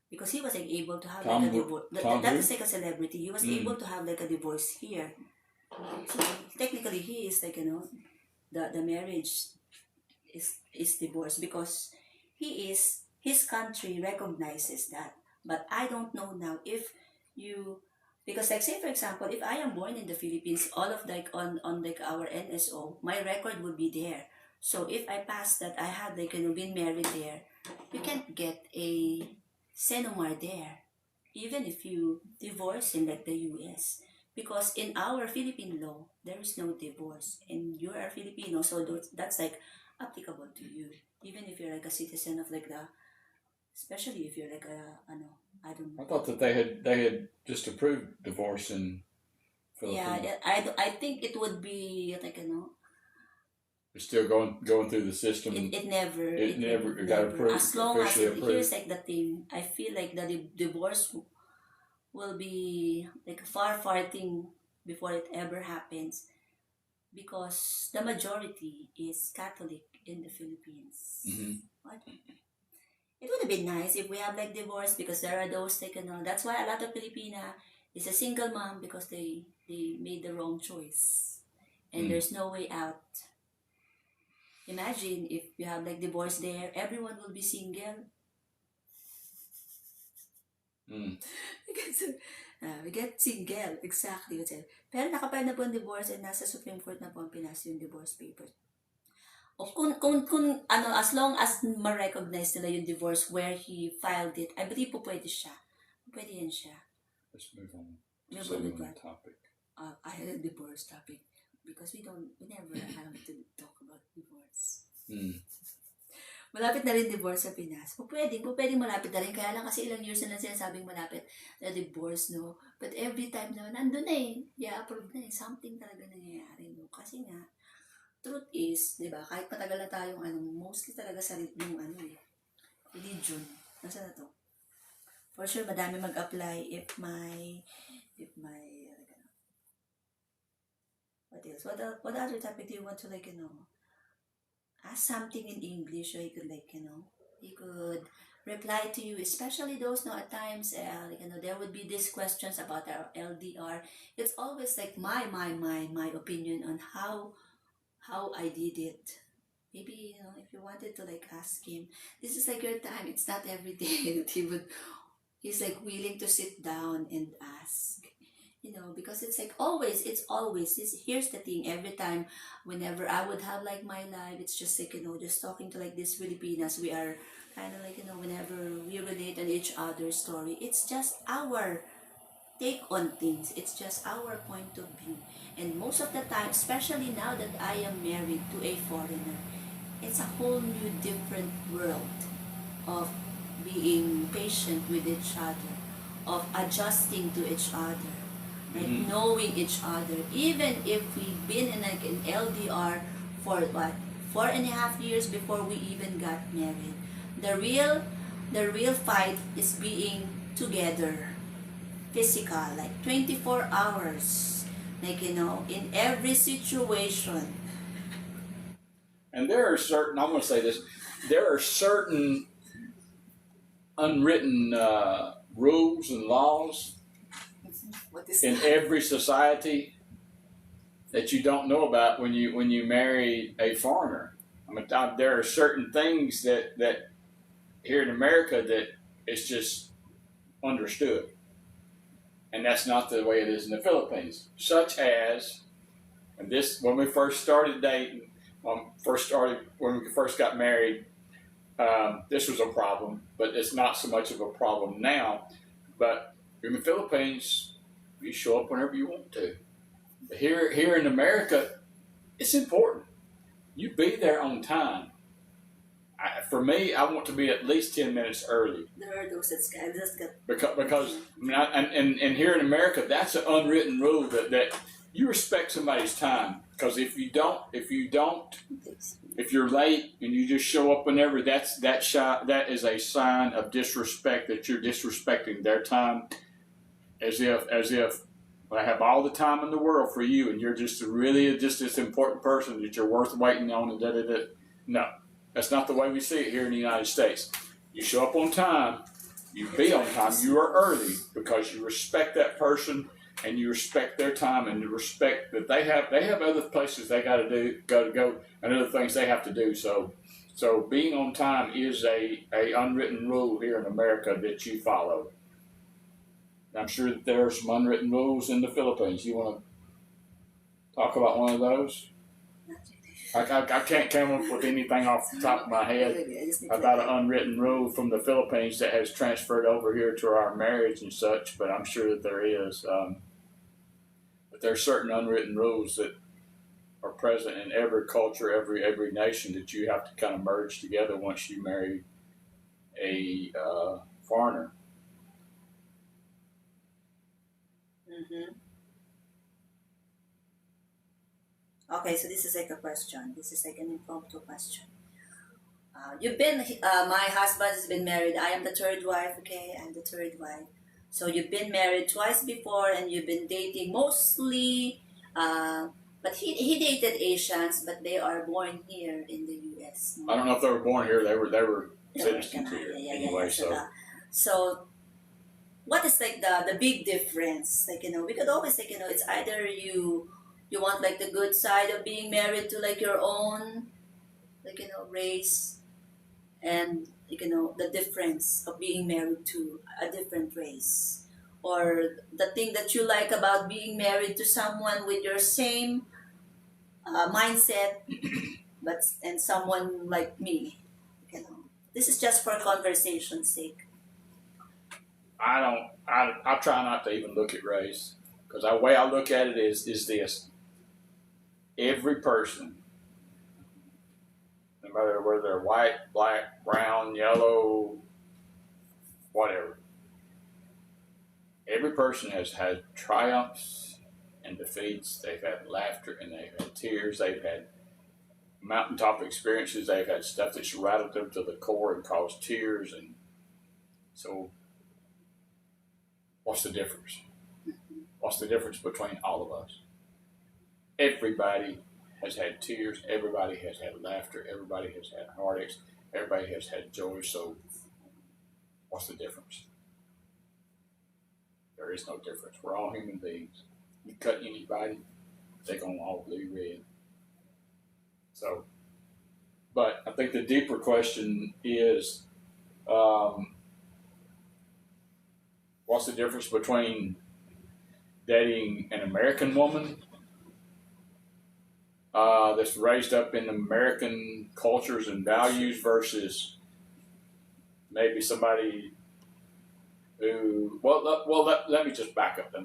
Because he was like able to have like a divorce. That is like a celebrity. He was able to have like a divorce here. So technically he is like, the marriage is divorced because his country recognizes that. But I don't know now if you, because like say for example, if I am born in the Philippines, all of like on like our NSO, my record would be there. So if I pass that I had like been married there, you can't get a Senomar there, even if you divorce in like the US. Because in our Philippine law, there is no divorce. And you are Filipino, so that's like applicable to you. Even if you're like a citizen of like especially if you're like I don't know. I thought that they had just approved divorce in Philippines. Yeah, I think it would be like, It's still going through the system. It never got approved. As long as approved. here's like the thing, I feel like the divorce will be like a far thing before it ever happens, because the majority is Catholic in the Philippines. Mm-hmm. It would have been nice if we have like divorce, because there are those like, that's why a lot of Filipina is a single mom, because they made the wrong choice and there's no way out. Imagine if you have like divorce there, everyone will be single. We get single, exactly. Pero nakapile na po ang divorce and nasa Supreme Court na po ang Pinas yung divorce papers. O kung as long as ma-recognize nila yung divorce where he filed it, I believe po pwede siya. Pwede yan siya. Let's move on. Move on with what? Topic. I had a divorce topic because we never have to talk about divorce. Malapit na rin divorce sa Pinas. Pwedeng malapit na rin. Kaya lang kasi ilang years na lang sinasabing malapit na divorce, no? But every time naman, nandun na eh. Yeah, approve na eh. Something talaga nangyayari, no? Kasi nga, truth is, di ba, kahit matagal na tayong mostly talaga sa religion. Nasaan na to? For sure, madami mag-apply if my what else? What other topic do you want to ask something in English so he could he could reply to you, especially those at times there would be these questions about our LDR. It's always like my opinion on how I did it. Maybe if you wanted to ask him, this is like your time. It's not every day that he's willing to sit down and ask. Because it's always, here's the thing, every time, whenever I would have my life, it's just just talking to these Filipinas, we are kind of whenever we relate on each other's story, it's just our take on things, it's just our point of view. And most of the time, especially now that I am married to a foreigner, it's a whole new different world of being patient with each other, of adjusting to each other, knowing each other, even if we've been in an LDR for 4.5 years before we even got married. The real fight is being together, physical, 24 hours, in every situation. And there are certain, I'm going to say this, there are certain unwritten rules and laws in every society that you don't know about when you marry a foreigner. I mean, there are certain things that here in America that it's just understood, and that's not the way it is in the Philippines. Such as, and this when we first started dating, when we first got married, this was a problem, but it's not so much of a problem now. But in the Philippines, you show up whenever you want to. Here in America, it's important. You be there on time. For me, I want to be at least 10 minutes early. There are those that just get Because I mean, and here in America, that's an unwritten rule that you respect somebody's time. Because if you're late and you just show up whenever, that is a sign of disrespect, that you're disrespecting their time, as if I have all the time in the world for you, and you're just this important person that you're worth waiting on, and da. No, that's not the way we see it here in the United States. You show up on time, you be on time, you are early because you respect that person and you respect their time and you respect that they have other places they got to go and other things they have to do. So being on time is a unwritten rule here in America that you follow. I'm sure that there are some unwritten rules in the Philippines. You want to talk about one of those? I can't come up with anything off the top of my head about an unwritten rule from the Philippines that has transferred over here to our marriage and such, but I'm sure that there is. But there are certain unwritten rules that are present in every culture, every nation, that you have to kind of merge together once you marry a foreigner. Mm-hmm. Okay, so this is like a question. This is like an impromptu question. My husband has been married. I am the third wife, okay? I'm the third wife. So you've been married twice before and you've been dating mostly, but he dated Asians, but they are born here in the U.S. I don't know if they were born here. They were citizens here anyway. So what is like the big difference? Like, we could always like, it's either you want like the good side of being married to like your own, like, race, and the difference of being married to a different race, or the thing that you like about being married to someone with your same mindset, and someone like me, This is just for conversation's sake. I try not to even look at race, because the way I look at it is this: every person, no matter whether they're white, black, brown, yellow, whatever, every person has had triumphs and defeats. They've had laughter and they've had tears. They've had mountaintop experiences. They've had stuff that's rattled them to the core and caused tears. And so, what's the difference? What's the difference between all of us? Everybody has had tears. Everybody has had laughter. Everybody has had heartaches. Everybody has had joy. So, what's the difference? There is no difference. We're all human beings. You cut anybody, they're going to all bleed red. So, but I think the deeper question is, what's the difference between dating an American woman that's raised up in American cultures and values versus maybe somebody who, let me just back up.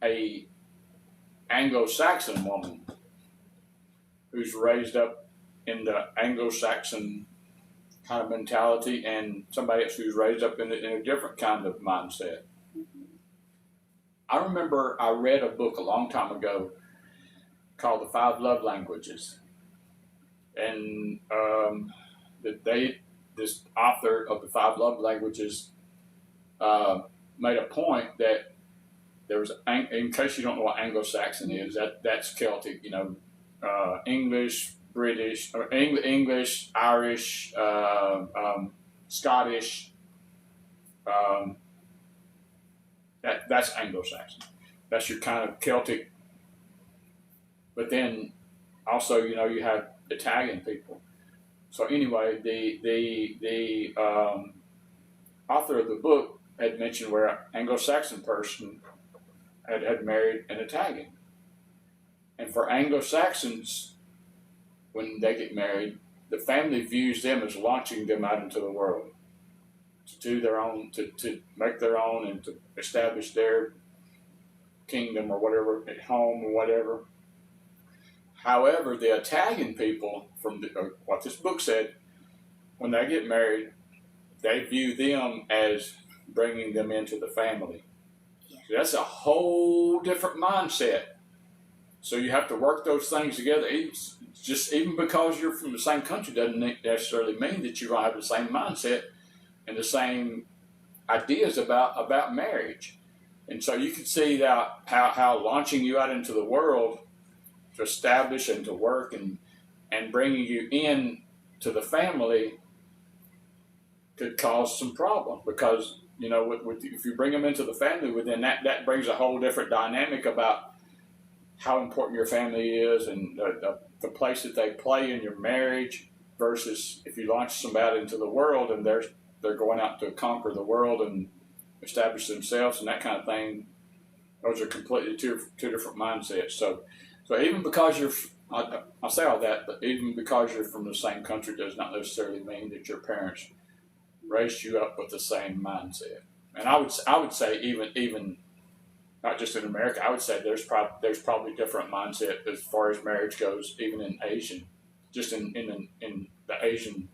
A Anglo-Saxon woman who's raised up in the Anglo-Saxon kind of mentality, and somebody else who's raised up in a different kind of mindset. I remember I read a book a long time ago called The 5 Love Languages. And this author of The 5 Love Languages made a point that there was, in case you don't know what Anglo-Saxon is, that's Celtic, English, British, or English, Irish, Scottish. That's Anglo-Saxon. That's your kind of Celtic. But then also, you have Italian people. So anyway, the author of the book had mentioned where an Anglo-Saxon person had married an Italian. And for Anglo-Saxons, when they get married, the family views them as launching them out into the world to do their own, to make their own and to establish their kingdom or whatever, at home or whatever. However, the Italian people, from what this book said, when they get married, they view them as bringing them into the family. Yeah. So that's a whole different mindset. So you have to work those things together. Even because you're from the same country doesn't necessarily mean that you have the same mindset and the same ideas about marriage. And so you can see that how launching you out into the world to establish and to work and bringing you in to the family could cause some problem, because if you bring them into the family, within that brings a whole different dynamic about how important your family is and the place that they play in your marriage, versus if you launch somebody into the world and they're going out to conquer the world and establish themselves and that kind of thing. Those are completely two different mindsets. So even because I say all that, but even because you're from the same country does not necessarily mean that your parents raised you up with the same mindset. And I would say even not just in America, I would say there's probably different mindset as far as marriage goes, even in Asian, just in the Asian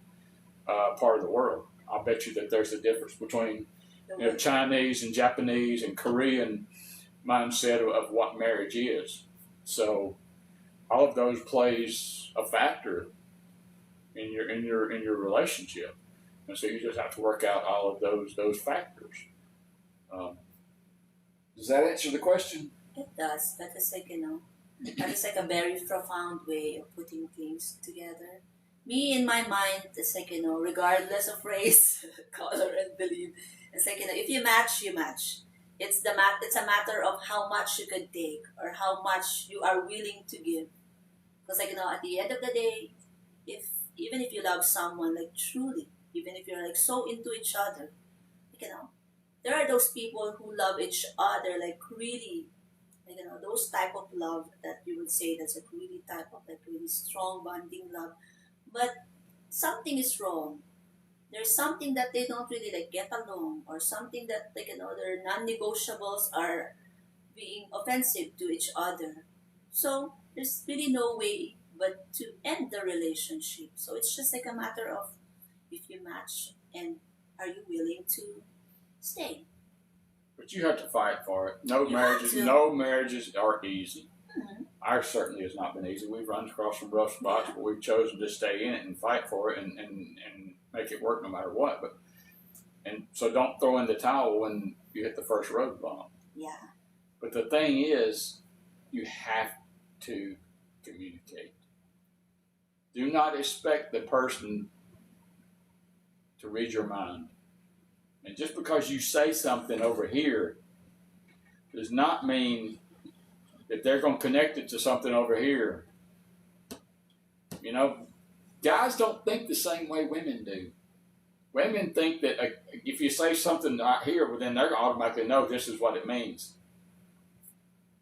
part of the world. I bet you that there's a difference between Chinese and Japanese and Korean mindset of what marriage is. So all of those plays a factor in your relationship, and so you just have to work out all of those factors. Does that answer the question? It does. That is that is like a very profound way of putting things together. Me, in my mind, it's like, regardless of race, color, and belief, it's like, if you match, you match. It's a matter of how much you could take or how much you are willing to give. Because at the end of the day, even if you love someone like truly, even if you're like so into each other, there are those people who love each other like really, those type of love that you would say that's a really type of like really strong bonding love. But something is wrong. There's something that they don't really like get along, or something that their non-negotiables are being offensive to each other. So there's really no way but to end the relationship. So it's just like a matter of if you match and are you willing to stay. But you have to fight for it. No marriages are easy. Mm-hmm. Ours certainly has not been easy. We've run across some rough spots, but we've chosen to stay in it and fight for it and make it work no matter what. And so don't throw in the towel when you hit the first road bump. Yeah. But the thing is, you have to communicate. Do not expect the person to read your mind. And just because you say something over here does not mean that they're going to connect it to something over here. Guys don't think the same way women do. Women think that if you say something out here, well, then they're going to automatically know this is what it means.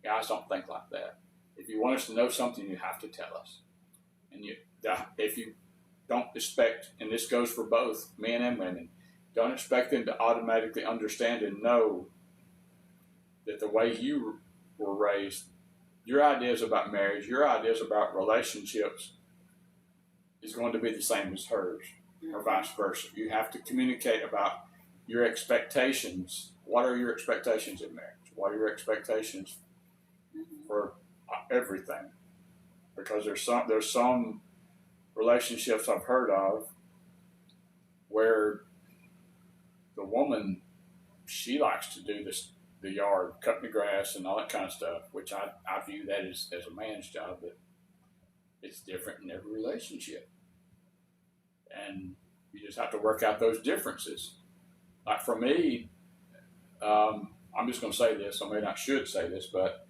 Guys don't think like that. If you want us to know something, you have to tell us. And if you don't expect, and this goes for both men and women, don't expect them to automatically understand and know that the way you were raised, your ideas about marriage, your ideas about relationships is going to be the same as hers, or vice versa. You have to communicate about your expectations. What are your expectations in marriage? What are your expectations for everything? Because there's some relationships I've heard of where the woman, she likes to do the yard, cutting the grass and all that kind of stuff, which I view that as a man's job, but it's different in every relationship. And you just have to work out those differences. Like for me, I'm just going to say this, I should say this, but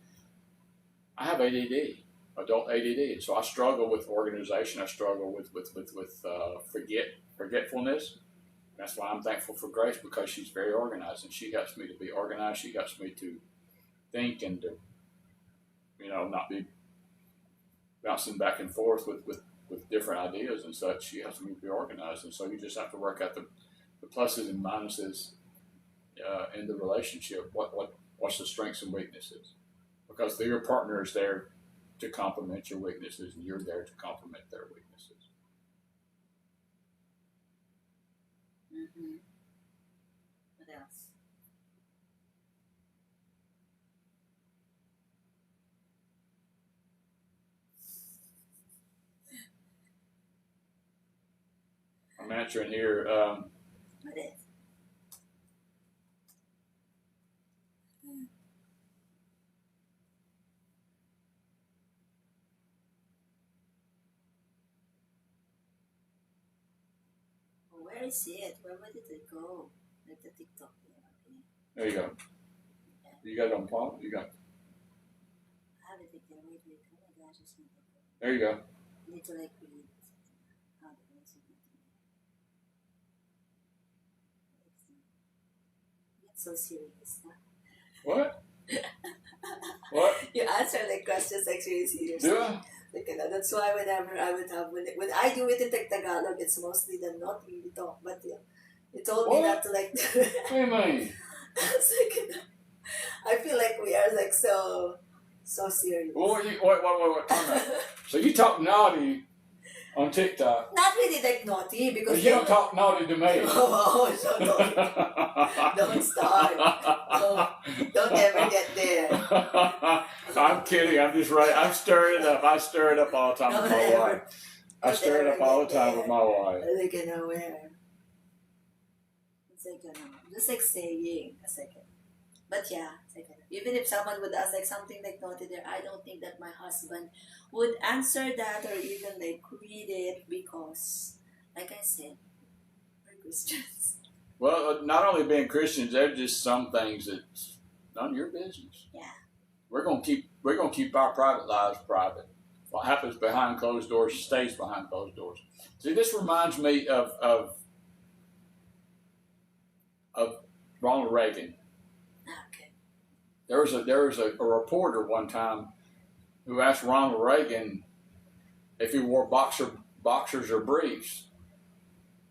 I have ADD. adult ADD. So I struggle with organization. I struggle with forgetfulness. That's why I'm thankful for Grace, because she's very organized and she helps me to be organized. She helps me to think and to, not be bouncing back and forth with different ideas and such. She helps me to be organized. And so you just have to work out the pluses and minuses in the relationship. What's the strengths and weaknesses? Because your partner is there to complement your weaknesses, and you're there to complement their weaknesses. Mm-hmm. What else? I'm answering here. What is? Where is it? Where did it go? Like the TikTok thing. Okay. There you go. Yeah. You got it on pause? You got it. I have it there. Wait. Oh my gosh, it's not there. There you go. I need to like read. How the it's so serious, huh? What? What? You answer like questions like really serious. Do I? Like, that's why whenever I would have when I do it in Tagalog, it's mostly the not really talk. But yeah, you told me not to like. What do you mean? It's like, I feel like we are like so serious. What? Time out. So you talk naughty on TikTok? Not really like naughty because But you don't talk naughty to me. Oh, so don't start. Don't ever get there. I'm kidding. I'm just right. I'm stirring it up. I stir it up all the time with my wife. I stir it up all the time with my wife. Like, where? It's like, just like saying a second. But yeah, it's like, even if someone would ask like something like naughty there, I don't think that my husband would answer that or even like read it because, like I said, we're Christians. Well, not only being Christians, there's just some things that's none of your business. Yeah. We're gonna keep our private lives private. What happens behind closed doors stays behind closed doors. See, this reminds me of Ronald Reagan. Okay. There was a reporter one time who asked Ronald Reagan if he wore boxers or briefs,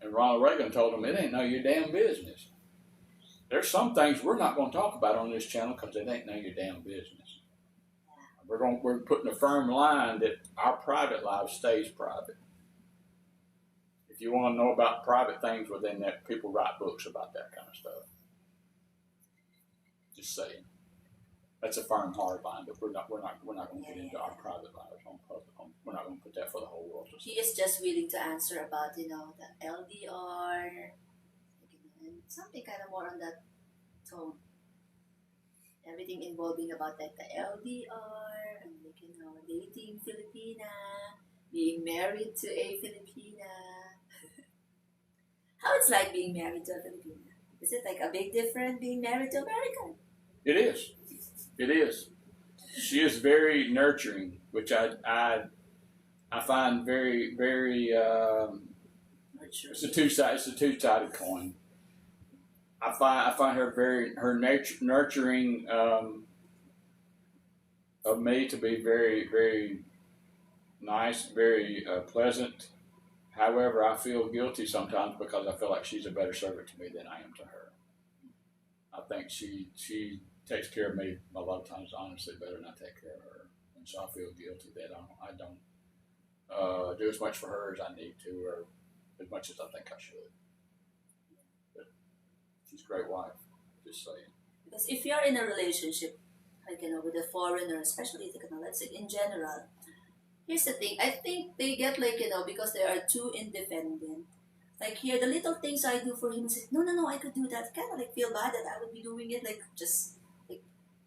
and Ronald Reagan told him, "It ain't none of your damn business." There's some things we're not going to talk about on this channel because it ain't none of your damn business. We're putting a firm line that our private life stays private. If you want to know about private things within that, people write books about that kind of stuff. Just saying. That's a firm hard line, but we're not going to get into our private lives we're not going to put that for the whole world to see. He is just willing to answer about the LDR and something kind of more on that tone. Everything involving about like the LDR and dating Filipina, being married to a Filipina. How it's like being married to a Filipina? Is it like a big difference being married to American? It is. It is. She is very nurturing, which I find very, very. It's a two-sided coin. I find her nurturing of me to be very, very nice, very pleasant. However, I feel guilty sometimes because I feel like she's a better servant to me than I am to her. I think she takes care of me a lot of times, honestly, better than I take care of her, and so I feel guilty that I don't do as much for her as I need to, or as much as I think I should. But she's a great wife, just saying. Because if you're in a relationship, like with a foreigner, especially let's say in general, here's the thing. I think they get because they are too independent. Like here, the little things I do for him, is like, no, I could do that. Kind of feel bad that I would be doing it, just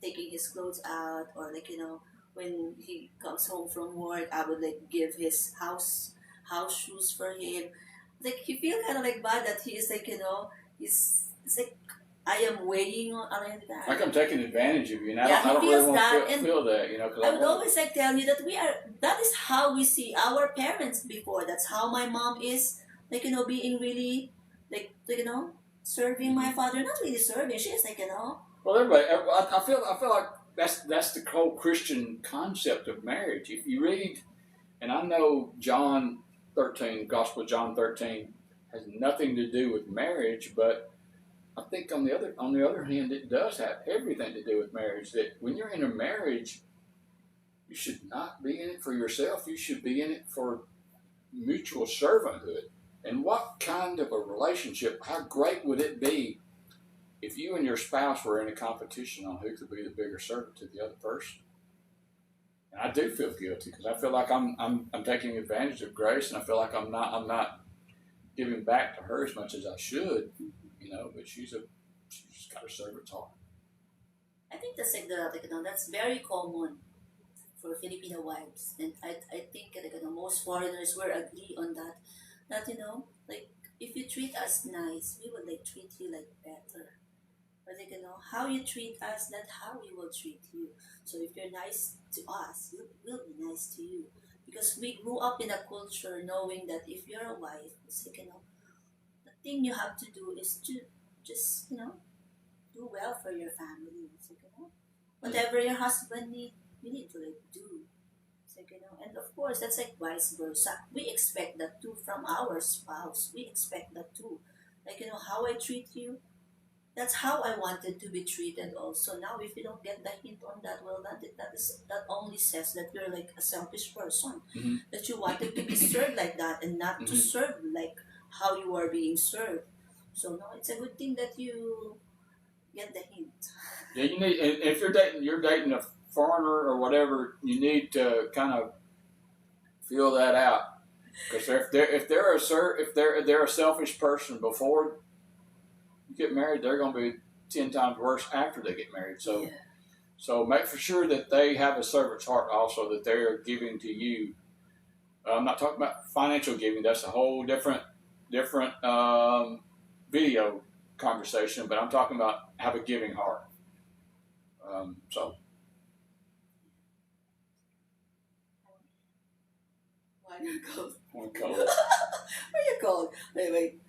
taking his clothes out, or when he comes home from work, I would give his house shoes for him. He feel kind of bad that he is he's I am weighing on that. Like I'm taking advantage of you, and Yeah, I don't he really feels want that, to and feel that, you know, because I would always like tell you that that is how we see our parents before. That's how my mom is, like, being really, like, serving my father. Not really serving, she is like, Well, everybody, I feel like that's the whole Christian concept of marriage. If you read, and I know John 13, Gospel of John 13, has nothing to do with marriage, but I think on the other hand, it does have everything to do with marriage. That when you're in a marriage, you should not be in it for yourself. You should be in it for mutual servanthood. And what kind of a relationship? How great would it be if you and your spouse were in a competition on who could be the bigger servant to the other person? And I do feel guilty because I feel like I'm taking advantage of grace, and I feel like I'm not giving back to her as much as I should, you know. But she's got a servant's heart. I think that's like that's very common for Filipino wives, and I think like, most foreigners will agree on that. That like if you treat us nice, we will like treat you like better. Or like how you treat us, that's how we will treat you. So if you're nice to us, we'll be nice to you. Because we grew up in a culture knowing that if you're a wife, it's like the thing you have to do is to just do well for your family. It's like whatever your husband need, you need to like do. It's like and of course that's like vice versa. We expect that too from our spouse. We expect that too. Like how I treat you, that's how I wanted to be treated also. Now if you don't get the hint on that, well that only says that you're like a selfish person. Mm-hmm. That you wanted to be served like that and not to serve like how you are being served. So no, it's a good thing that you get the hint. Yeah, you need. And if you're dating a foreigner or whatever, you need to kind of feel that out. Because if they're a selfish person before you get married, they're going to be 10 times worse after they get married. So, Yeah. so make for sure that they have a servant's heart also, that they're giving to you. I'm not talking about financial giving. That's a whole different video conversation. But I'm talking about have a giving heart. So. Why are you cold? I'm cold. Why are you cold? Wait.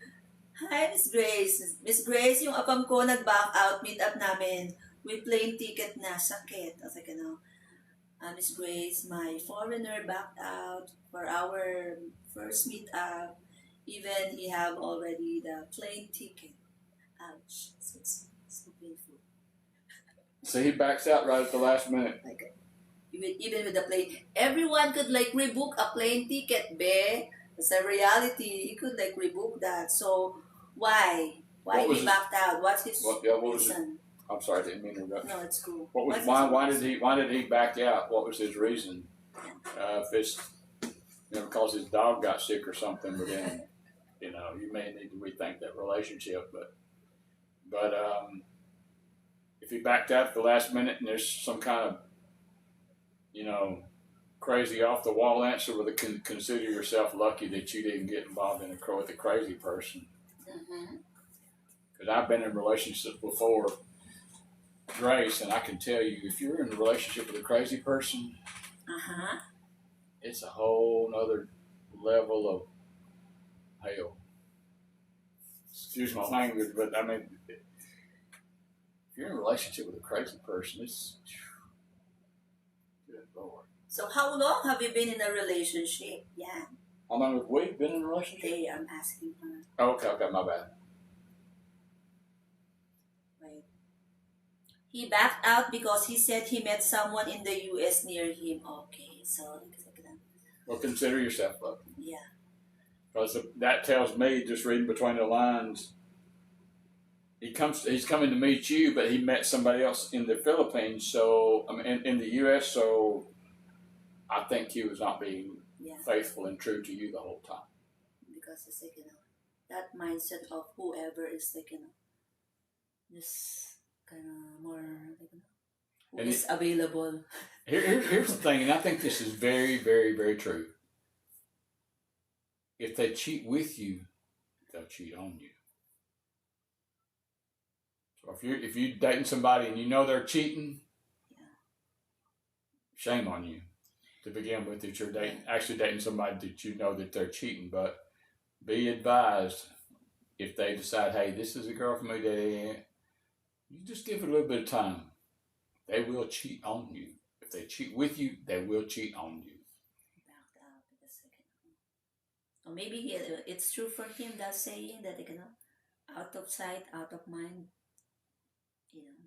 Hi, Miss Grace. Miss Grace, yung apam ko nag-back out, meet up namin. With plane ticket na, sakit. I was like, Miss Grace, my foreigner backed out for our first meet up. Even he have already the plane ticket. Ouch. It's so painful. So he backs out right at the last minute. Like, even with the plane, everyone could like rebook a plane ticket, be. It's a reality. He could like rebook that. So why? Why he backed out? What's his reason? I'm sorry, I didn't mean to interrupt. No, it's cool. Why did he back out? What was his reason? If it's because his dog got sick or something, but then you may need to rethink that relationship. But if he backed out at the last minute and there's some kind of crazy off the wall answer, with consider yourself lucky that you didn't get involved with a crazy person. Because I've been in relationships before, Grace, and I can tell you, if you're in a relationship with a crazy person, it's a whole nother level of hell. Excuse my language, but I mean, if you're in a relationship with a crazy person, it's good Lord. So how long have you been in a relationship? Yeah. How long have we been in a relationship? They, I'm asking her. Oh, okay, my bad. Right. He backed out because he said he met someone in the U.S. near him. Okay, so Well, consider yourself lucky. Yeah. Because that tells me, just reading between the lines, he's coming to meet you, but he met somebody else in the Philippines. So in the U.S. So I think he was not being faithful and true to you the whole time. Because it's like that mindset of whoever is like just kind of more like who is available. Here's the thing, and I think this is very, very, very true. If they cheat with you, they'll cheat on you. So if you dating somebody and you know they're cheating, Yeah. shame on you to begin with. That you're actually dating somebody that you know that they're cheating, but be advised if they decide, hey, this is a girl for me, you just give it a little bit of time. They will cheat on you. If they cheat with you, they will cheat on you. Backed out because or maybe it's true for him that saying that out of sight, out of mind.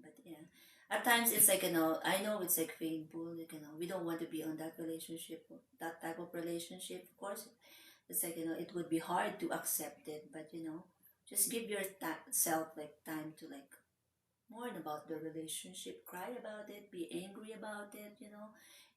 But yeah, at times it's like I know it's like painful. We don't want to be on that relationship, that type of relationship. Of course, it's like it would be hard to accept it, but just give yourself like time to like mourn about the relationship, cry about it, be angry about it,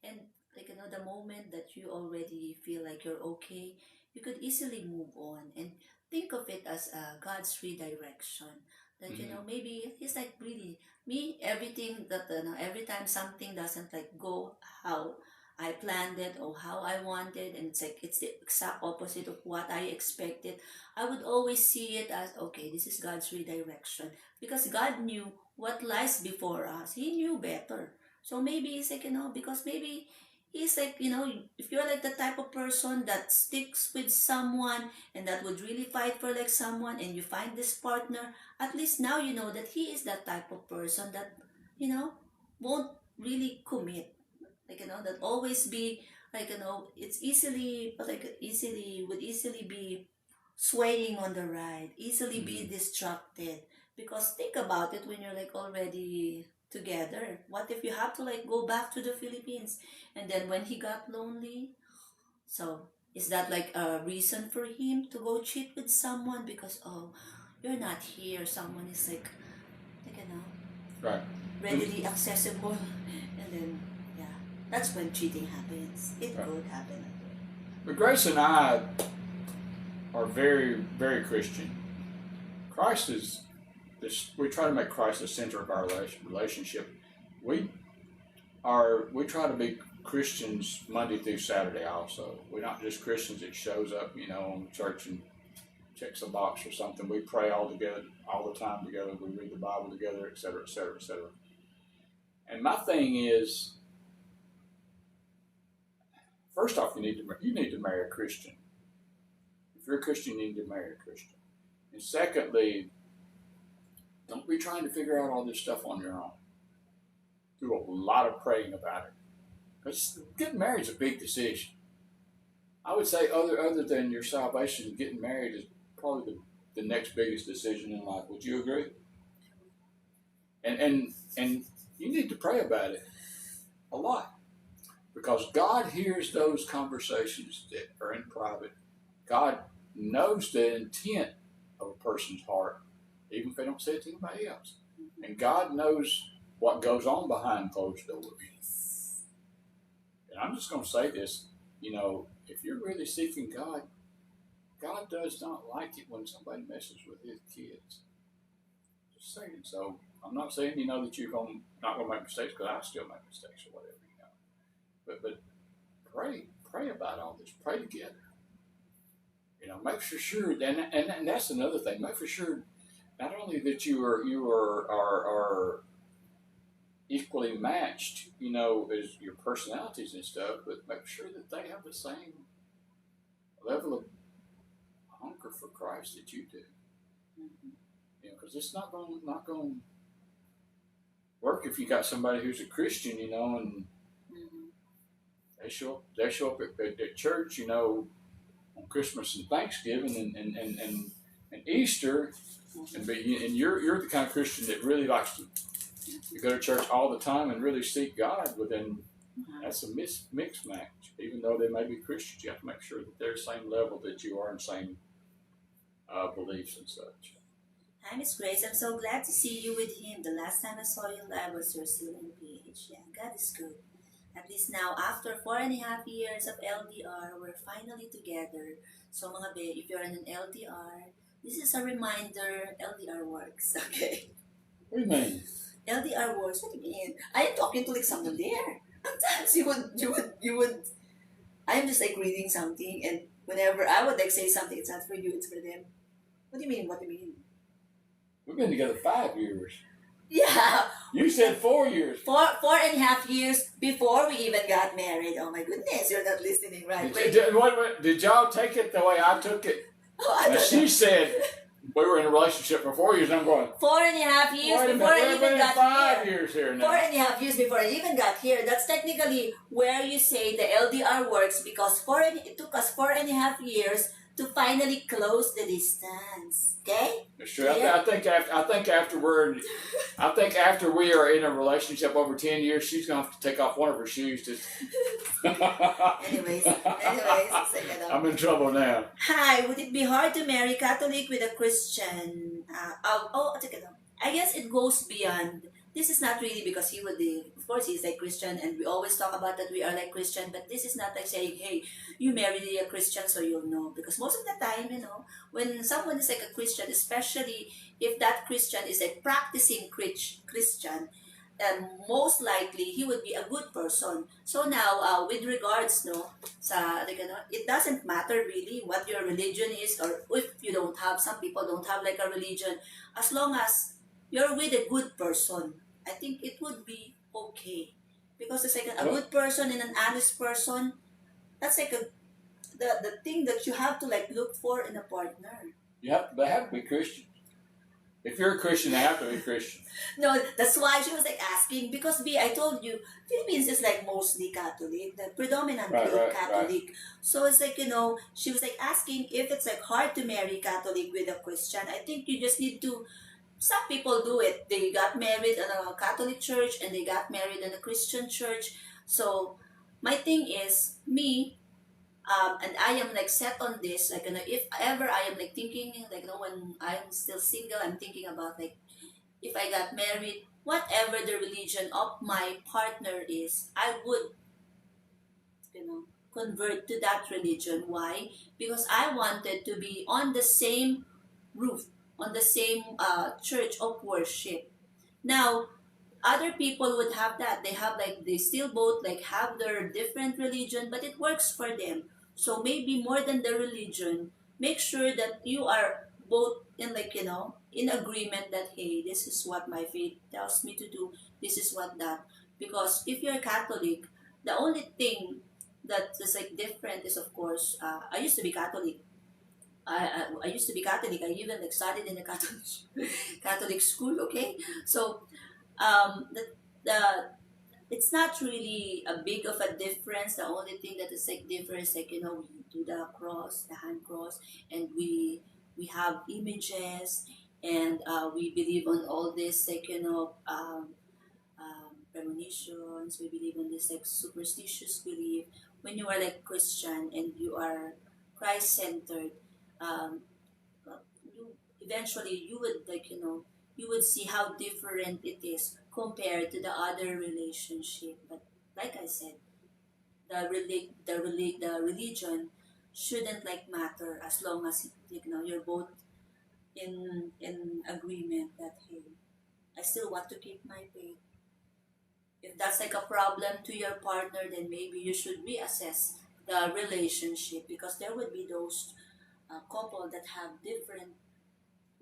and like the moment that you already feel like you're okay, you could easily move on and think of it as God's redirection. That maybe He's like really me. Everything that every time something doesn't like go how I planned it or how I wanted, and it's like it's the exact opposite of what I expected. I would always see it as okay, this is God's redirection because God knew what lies before us. He knew better. So maybe it's like, because maybe he's like, if you're like the type of person that sticks with someone and that would really fight for like someone and you find this partner, at least now you know that he is that type of person that, you know, won't really commit. Like, that always be like, it's easily, like, would easily be swaying on the ride, easily be distracted. Because think about it when you're like already together. What if you have to like go back to the Philippines and then when he got lonely? So is that like a reason for him to go cheat with someone because you're not here? Someone is like Right. readily accessible, and then yeah, that's when cheating happens. It Right. could happen. But Grace and I are very, very Christian. Christ is this. We try to make Christ the center of our relationship. We try to be Christians Monday through Saturday. Also, we're not just Christians that shows up, on church and checks a box or something. We pray all together, all the time together. We read the Bible together, etc., etc., etc. And my thing is, first off, you need to marry a Christian. If you're a Christian, you need to marry a Christian. And secondly, don't be trying to figure out all this stuff on your own. Do a lot of praying about it. Because getting married is a big decision. I would say other than your salvation, getting married is probably the next biggest decision in life. Would you agree? And you need to pray about it a lot. Because God hears those conversations that are in private. God knows the intent of a person's heart, even if they don't say it to anybody else. And God knows what goes on behind closed doors. And I'm just going to say this, if you're really seeking God, God does not like it when somebody messes with His kids. Just saying. So I'm not saying, that you're not going to make mistakes, because I still make mistakes or whatever, But pray about all this. Pray together. Make for sure, and that's another thing. Make for sure, not only that you are equally matched, as your personalities and stuff, but make sure that they have the same level of hunger for Christ that you do. Because it's not going to work if you got somebody who's a Christian, and they show up at church, on Christmas and Thanksgiving and Easter, and you're the kind of Christian that really likes to go to church all the time and really seek God. But then that's a mixed match. Even though they may be Christians, you have to make sure that they're the same level that you are and same beliefs and such. Hi, Miss Grace. I'm so glad to see you with him. The last time I saw you live was you're still in PH. Yeah, God is good. At least now, after 4.5 years of LDR, we're finally together. So mga be, if you're in an LDR, this is a reminder, LDR works, okay? What do you mean? LDR works, what do you mean? I am talking to like someone there. Sometimes you would, I'm just like reading something and whenever I would like say something, it's not for you, it's for them. What do you mean? We've been together 5 years. Yeah, You said 4 years. 4.5 years before we even got married. Oh my goodness, you're not listening right. Did y'all take it the way I took it? Oh, I Now, don't she know. said we were in a relationship for 4 years, and I'm going, 4.5 years wait a before I minute, we're even in got 5 here. years here now. 4.5 years before I even got here. That's technically where you say the LDR works because it took us 4.5 years to finally close the distance. Okay? It's true. Yeah. I think after we are in a relationship over 10 years, she's gonna have to take off one of her shoes. Anyways, second up. I'm in trouble now. Hi, would it be hard to marry Catholic with a Christian? Take it. I guess it goes beyond. This is not really because he would be, of course, he's like Christian, and we always talk about that we are like Christian, but this is not like saying, hey, you marry a Christian so you'll know. Because most of the time, when someone is like a Christian, especially if that Christian is a practicing Christian, most likely he would be a good person. So now, with regards, no, it doesn't matter really what your religion is, or if you don't have, some people don't have like a religion, as long as you're with a good person, I think it would be okay. Because it's like a good person and an honest person, that's like the thing that you have to like look for in a partner. Yep, they have to be Christian. If you're a Christian, they have to be Christian. No, that's why she was like asking, because I told you, Philippines is like mostly Catholic, the predominantly Catholic. Right. So it's like, she was like asking if it's like hard to marry Catholic with a Christian. I think you just need to, some people do it. They got married in a Catholic church and they got married in a Christian church. So my thing is, me, and I am like set on this, like, if ever I am like thinking, like, when I'm still single, I'm thinking about like, if I got married, whatever the religion of my partner is, I would, convert to that religion. Why? Because I wanted to be on the same roof, on the same church of worship. Now, other people would have that. They have like, they still both like have their different religion, but it works for them. So maybe more than the religion, make sure that you are both in like, in agreement that, hey, this is what my faith tells me to do. This is what that. Because if you're Catholic, the only thing that is like different is, of course, I used to be Catholic. I used to be Catholic. I even like studied in a Catholic Catholic school. Okay, so the it's not really a big of a difference. The only thing that is like difference, like, we do the cross, the hand cross, and we have images, and we believe on all this, like, premonitions. We believe in this like superstitious belief. When you are like Christian and you are Christ centered, um, you eventually you would like, you would see how different it is compared to the other relationship. But like I said, the religion shouldn't like matter, as long as, you're both in agreement that, hey, I still want to keep my faith. If that's like a problem to your partner, then maybe you should reassess the relationship, because there would be those couple that have different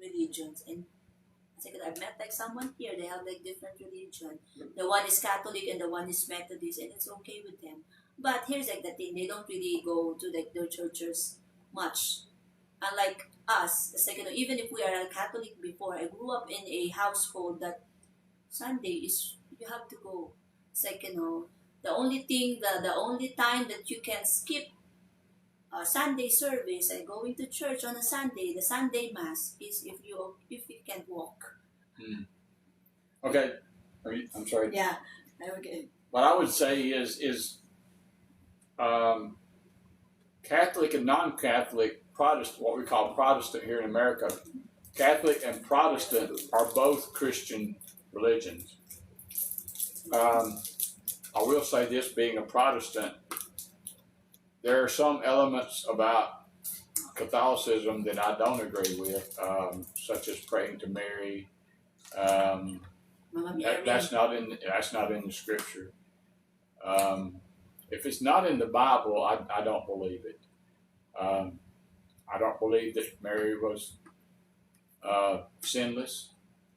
religions. And it's like, I've met like someone here, they have like different religion. The one is Catholic and the one is Methodist, and it's okay with them. But here's like the thing, they don't really go to like their churches much. Unlike us, it's like, even if we are a Catholic before, I grew up in a household that Sunday is, you have to go. It's like, the only thing, the only time that you can skip Sunday service and going to church on a Sunday, the Sunday mass, is if you can walk. Hmm. Okay, I'm sorry. Yeah, okay. What I would say is Catholic and non-Catholic, Protestant, what we call Protestant here in America, Catholic and Protestant are both Christian religions. I will say this, being a Protestant, there are some elements about Catholicism that I don't agree with, such as praying to Mary. That's not in the Scripture. If it's not in the Bible, I don't believe it. I don't believe that Mary was sinless.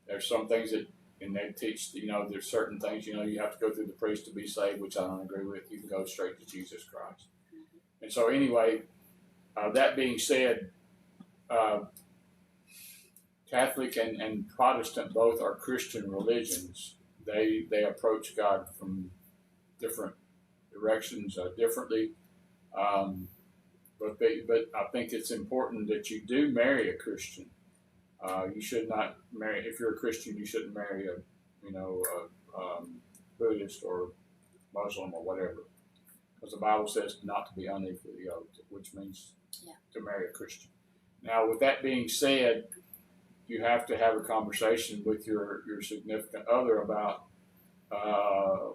There's some things that and they teach, there's certain things, you have to go through the priest to be saved, which I don't agree with. You can go straight to Jesus Christ. And so anyway, that being said, Catholic and Protestant both are Christian religions. They approach God from different directions differently. But I think it's important that you do marry a Christian. You should not marry, if you're a Christian, you shouldn't marry a Buddhist or Muslim or whatever, because the Bible says not to be unequally yoked, which means to marry a Christian. Now, with that being said, you have to have a conversation with your significant other about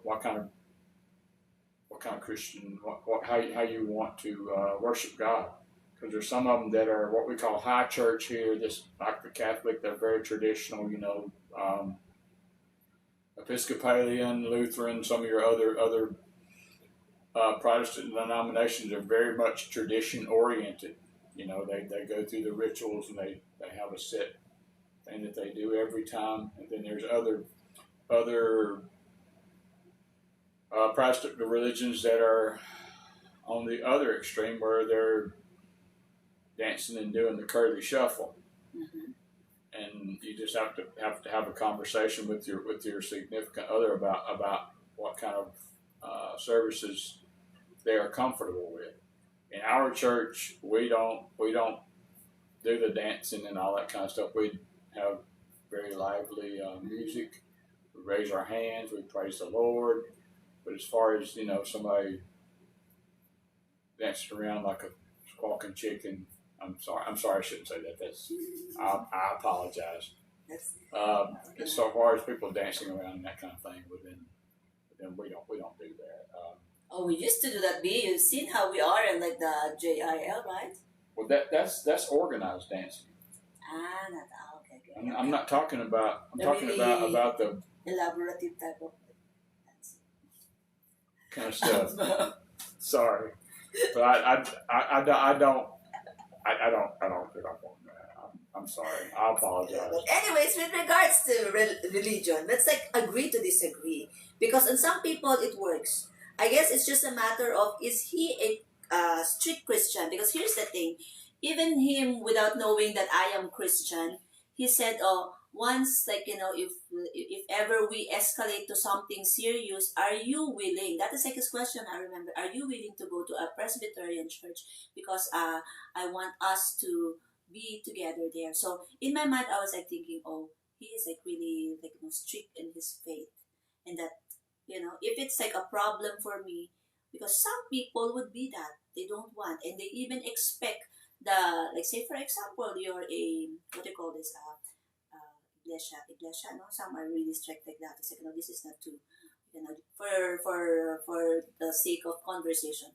what kind of Christian, how you want to worship God. Because there's some of them that are what we call high church here, just like the Catholic. They're very traditional, Episcopalian, Lutheran, some of your other Protestant denominations are very much tradition oriented. They go through the rituals, and they have a set thing that they do every time. And then there's other Protestant religions that are on the other extreme, where they're dancing and doing the curly shuffle. Mm-hmm. And you just have to have a conversation with your significant other about what kind of services they are comfortable with. In our church, we don't do the dancing and all that kind of stuff. We have very lively music. We raise our hands. We praise the Lord. But as far as somebody dancing around like a squawking chicken, I'm sorry, I shouldn't say that. I apologize. So far as people dancing around and that kind of thing, then we don't do that. We used to do that. You've seen how we are in like the JIL, right? Well, that's organized dancing. Okay. I'm not talking about. I'm talking about the elaborative type of dancing kind of stuff. Sorry, but I don't pick up on that. I'm sorry. I apologize. But anyways, with regards to religion, let's agree to disagree, because in some people it works. I guess it's just a matter of, is he a strict Christian? Because here's the thing, even him, without knowing that I am Christian, he said, once, if ever we escalate to something serious, are you willing? That is his question, I remember. Are you willing to go to a Presbyterian church? Because I want us to be together there. So in my mind, I was thinking, he is really strict in his faith. And that, if it's a problem for me, because some people would be that. They don't want, and they even expect say for example, you're a, what do you call this, iglesia, no? Some are really strict like that. It's this is not too, for the sake of conversation.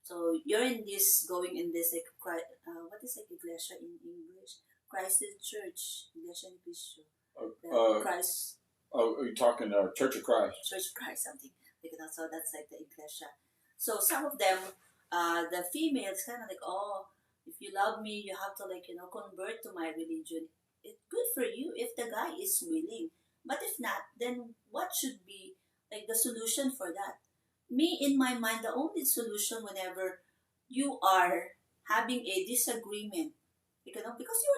So you're going in this what is iglesia in English? Christ Church, Iglesia ni Cristo. Christ. Oh, you're talking Church of Christ. Church of Christ, something. So that's the iglesia. So some of them, the females kind of if you love me, you have to convert to my religion. It's good for you if the guy is willing. But if not, then what should be the solution for that? Me, in my mind, the only solution whenever you are having a disagreement, because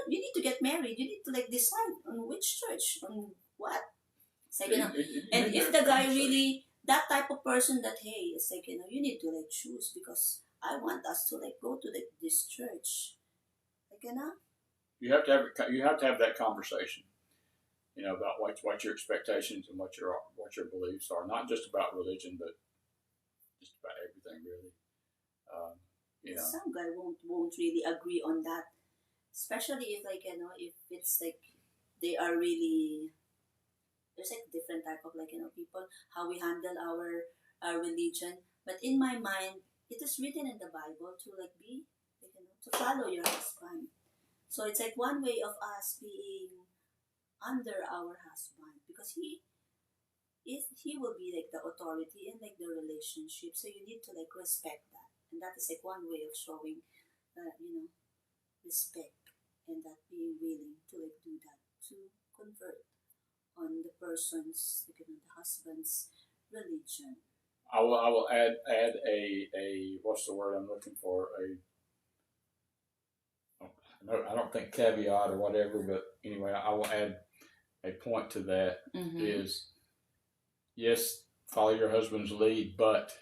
you need to get married, you need to decide on which church, on what. So, and if the guy really, that type of person that, hey, it's you need to choose, because I want us to go to this church. You have to have that conversation, about what your expectations and what your beliefs are, not just about religion, but just about everything, really. Some guy won't really agree on that, especially if if it's they are really, there's different type of people, how we handle our religion. But in my mind, it is written in the Bible to be to follow your husband. So it's one way of us being under our husband, because he will be the authority in the relationship. So you need to respect that, and that is one way of showing respect, and that being willing to do that, to convert on the person's, like, the husband's religion. I will add a what's the word I'm looking for? I don't think caveat or whatever, but anyway, I will add a point to that is yes, follow your husband's lead, but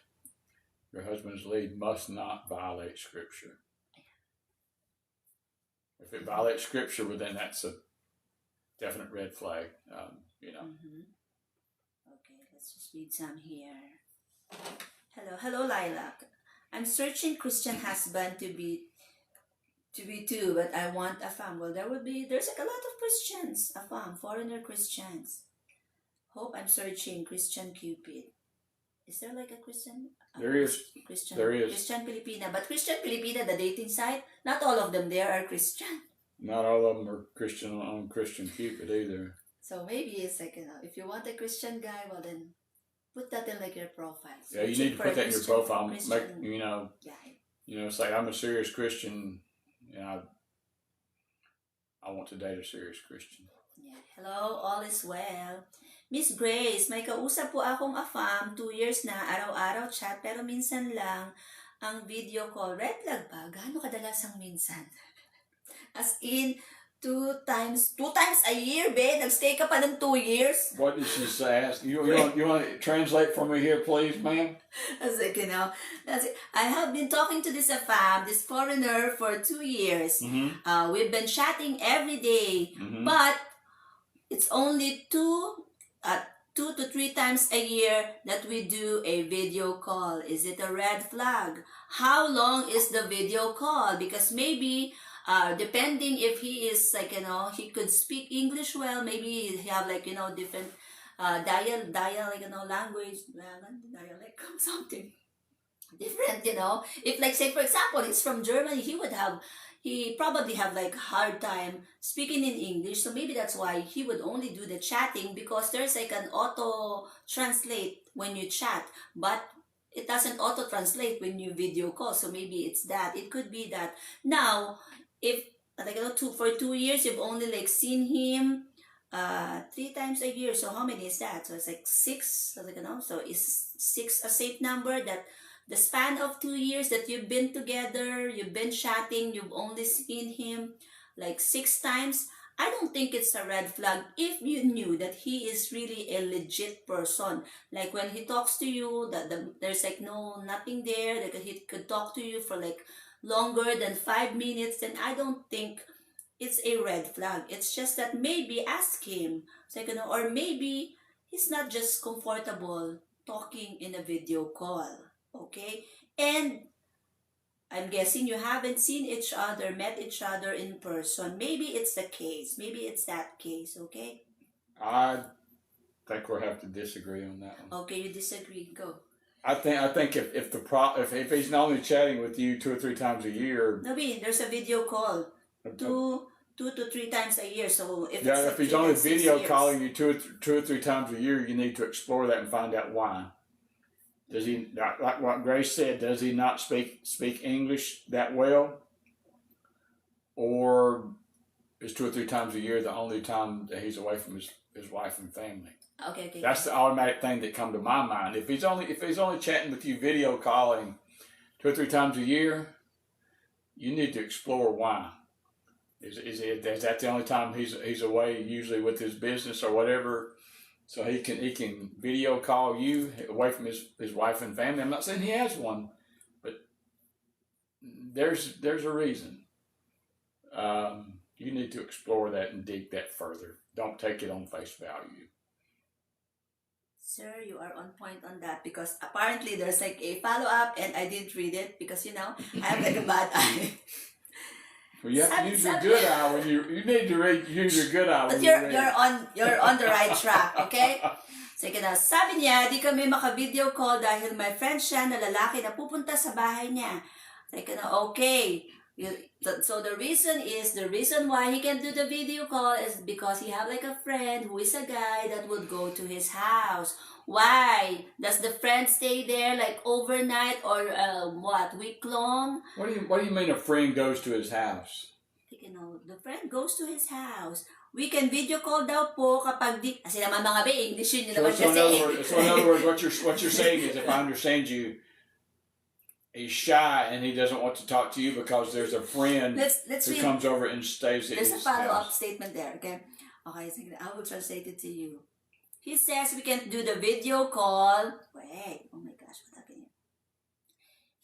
your husband's lead must not violate Scripture. If it violates Scripture, well, then that's a definite red flag. Okay, let's just read some here. Hello, Lilac. I'm searching Christian husband to be too, but I want AFAM. Well, there's like a lot of Christians, AFAM, foreigner Christians. Hope I'm searching Christian Cupid. Is there like a Christian? There is. Christian. There is. Christian Filipina. But Christian Filipina, the dating site, not all of them there are Christian. Not all of them are Christian on Christian Cupid either. So maybe it's like, if you want a Christian guy, well then, put that in like your profile. Yeah, you need to put that in your profile. Christian, It's like I'm a serious Christian. I want to date a serious Christian. Yeah. Hello, all is well. Miss Grace, may kausap po akong AFAM, 2 years na, araw-araw chat, pero minsan lang ang video call. Red flag ba? Gaano kadalasang minsan? As in, two times a year, babe. Nagstay ka pa ng 2 years. What did she say? You want to translate for me here, please, ma'am? I was like, I have been talking to this AFAM, this foreigner, for 2 years. We've been chatting every day, but it's only 2 to 3 times a year that we do a video call. Is it a red flag? How long is the video call? Because maybe depending if he is like, he could speak English well, maybe he have like, different language, dialect, something different, If like, say for example, he's from Germany, he probably have like hard time speaking in English, so maybe that's why he would only do the chatting, because there's like an auto translate when you chat, but it doesn't auto translate when you video call. So maybe it's that. It could be that. Now, if like for 2 years you've only like seen him 3 times a year, so how many is that? So it's like 6. So is 6 a safe number, that the span of 2 years that you've been together, you've been chatting, you've only seen him like 6 times? I don't think it's a red flag if you knew that he is really a legit person. Like when he talks to you, there's like nothing there, that he could talk to you for like longer than 5 minutes, then I don't think it's a red flag. It's just that maybe ask him, or maybe he's not just comfortable talking in a video call. Okay? And I'm guessing you haven't seen each other, met each other in person. Maybe it's the case. Maybe it's that case, okay? I think we'll have to disagree on that one. Okay, you disagree. Go. I think if he's not only chatting with you 2 or 3 times a year. No, there's a video call. 2 to 3 times a year. So if he's only video calling you 2 or 3 times a year, you need to explore that and find out why. Does he, like what Grace said, does he not speak English that well? Or is 2 or 3 times a year the only time that he's away from his wife and family? Okay. That's the automatic thing that come to my mind. If he's only chatting with you, video calling 2 or 3 times a year, you need to explore why. Is that the only time he's away, usually with his business or whatever? So he can video call you away from his wife and family. I'm not saying he has one, but there's a reason. You need to explore that and dig that further. Don't take it on face value. Sir, you are on point on that, because apparently there's like a follow-up and I didn't read it because, I have like a bad eye. Well, you have to use your good eye when you need to use your good eye. But you're on the right track, okay? Sige na, sabi niya, di kami maka-video call dahil may friend siya na lalaki na pupunta sa bahay niya. Sige na, okay. So the reason why he can do the video call is because he have like a friend who is a guy that would go to his house. Why? Does the friend stay there like overnight or week long? What do you mean a friend goes to his house? like, the friend goes to his house. We can video call daw po kapag di, kasi naman mga be, English yun naman So kasi. in other words, what you're saying is, if I understand you, he's shy and he doesn't want to talk to you because there's a friend let's who read. comes over and stays at There's his a follow-up house. statement there, okay? Okay, so I will translate it to you. He says we can do the video call. Wait, oh my gosh, what happened here?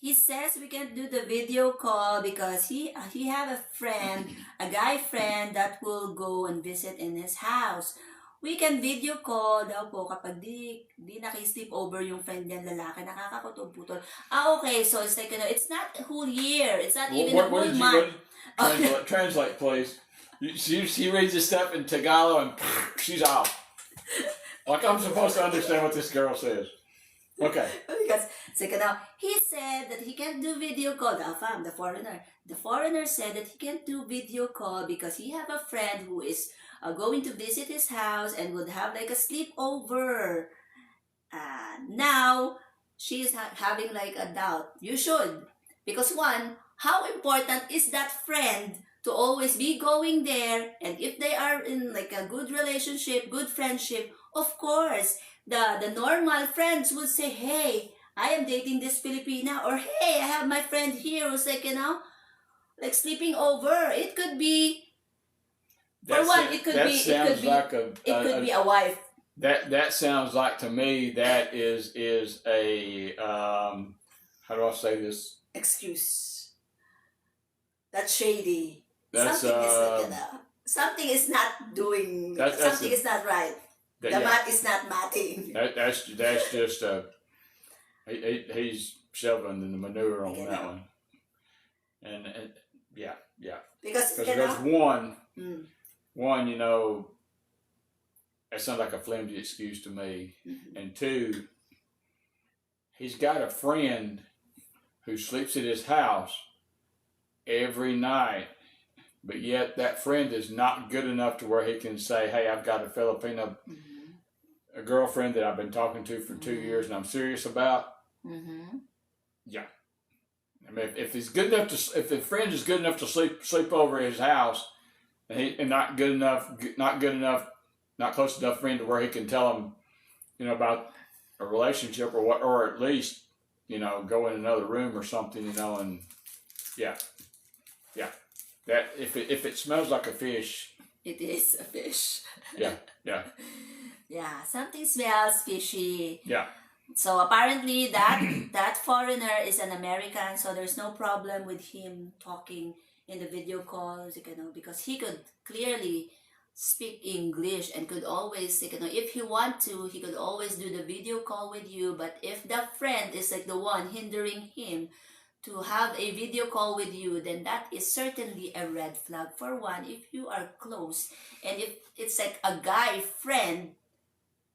He says we can do the video call because he have a friend, a guy friend that will go and visit in his house. We can video call daw po kapag di naki-sleep over yung friend niyan lalaki, nakakakutol-putol. Okay, so it's like, it's not a whole year. It's not even a whole month. Translate, please. She reads the stuff in Tagalog and she's off. Like I'm supposed to understand what this girl says. Okay. Because he said that he can't do video call. The AFAM, the foreigner. The foreigner said that he can't do video call because he have a friend who is going to visit his house and would have like a sleepover. Now, she's having like a doubt. You should. Because one, how important is that friend to always be going there? And if they are in like a good relationship, good friendship, of course, the normal friends would say, hey, I am dating this Filipina, or hey, I have my friend here who's like, like sleeping over. It could be, it could be a wife. That sounds like to me that is a how do I say this? Excuse. That's shady. That's something is not doing. Something is not right. The mat is not matting. That's just he's shoveling in the manure on that one. And yeah. Because there's one, that sounds like a flimsy excuse to me. Mm-hmm. And two, he's got a friend who sleeps at his house every night, but yet that friend is not good enough to where he can say, hey, I've got a Filipino a girlfriend that I've been talking to for 2 years and I'm serious about. Mm-hmm. Yeah. I mean, if he's good enough to, if the friend is good enough to sleep over at his house, and not close enough friend to where he can tell him, about a relationship or at least, go in another room or something, and yeah. That if it smells like a fish, it is a fish. Yeah. Yeah, something smells fishy. Yeah. So apparently that foreigner is an American, so there's no problem with him talking in the video calls, because he could clearly speak English and could always, if he want to, he could always do the video call with you. But if the friend is like the one hindering him to have a video call with you, then that is certainly a red flag. For one, if you are close and if it's like a guy friend,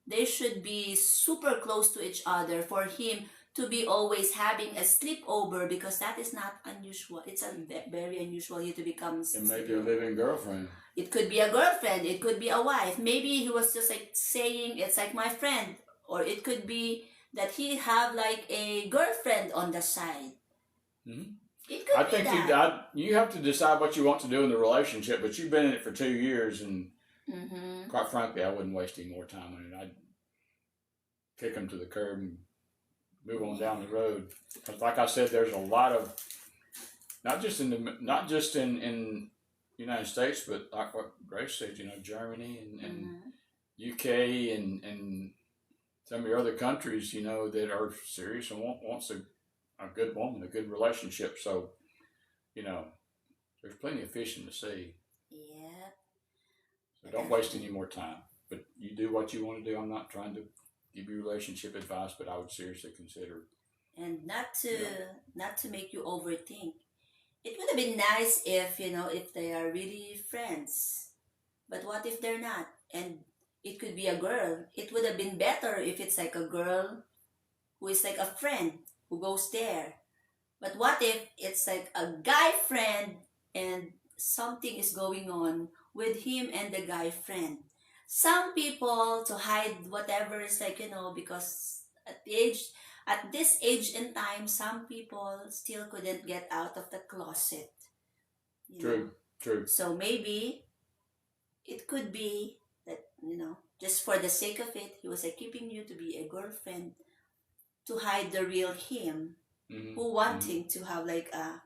they should be super close to each other for him to be always having a sleepover, because that is not unusual. It's a very unusual here to become. It may be a living girlfriend. It could be a girlfriend. It could be a wife. Maybe he was just like saying it's like my friend, or it could be that he have like a girlfriend on the side. Mm-hmm. It could I be think that. you have to decide what you want to do in the relationship, but you've been in it for 2 years, and quite frankly, I wouldn't waste any more time on it. I'd kick him to the curb and move on down the road. Because, like I said, there's a lot of not just in United States, but like what Grace said, Germany and UK and some of your other countries, that are serious and wants a good woman, a good relationship. So, there's plenty of fish in the sea. Yeah. So don't waste any more time. But you do what you want to do. I'm not trying to give you relationship advice, but I would seriously consider. And not to make you overthink. It would have been nice if, if they are really friends. But what if they're not? And it could be a girl. It would have been better if it's like a girl who is like a friend who goes there. But what if it's like a guy friend and something is going on with him and the guy friend? Some people, to hide whatever is like, because at this age and time, some people still couldn't get out of the closet. True. True. So maybe it could be that, just for the sake of it, he was like keeping you to be a girlfriend to hide the real him who wanting to have like a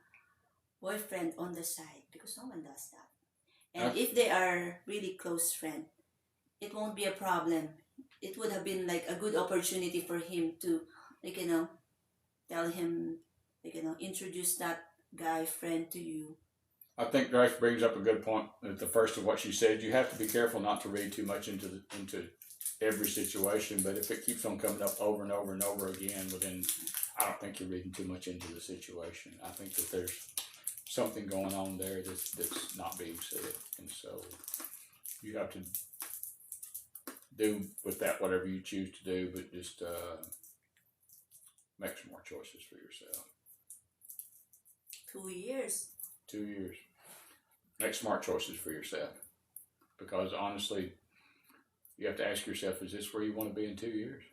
boyfriend on the side, because no one does that. And if they are really close friend, it won't be a problem. It would have been like a good opportunity for him to, like, tell him, like, introduce that guy friend to you. I think Grace brings up a good point at the first of what she said. You have to be careful not to read too much into every situation, but if it keeps on coming up over and over and over again, well then I don't think you're reading too much into the situation. I think that there's something going on there that's not being said, and so you have to do with that whatever you choose to do, but just make some more choices for yourself. 2 years. 2 years. Make smart choices for yourself, because honestly, you have to ask yourself, is this where you want to be in 2 years?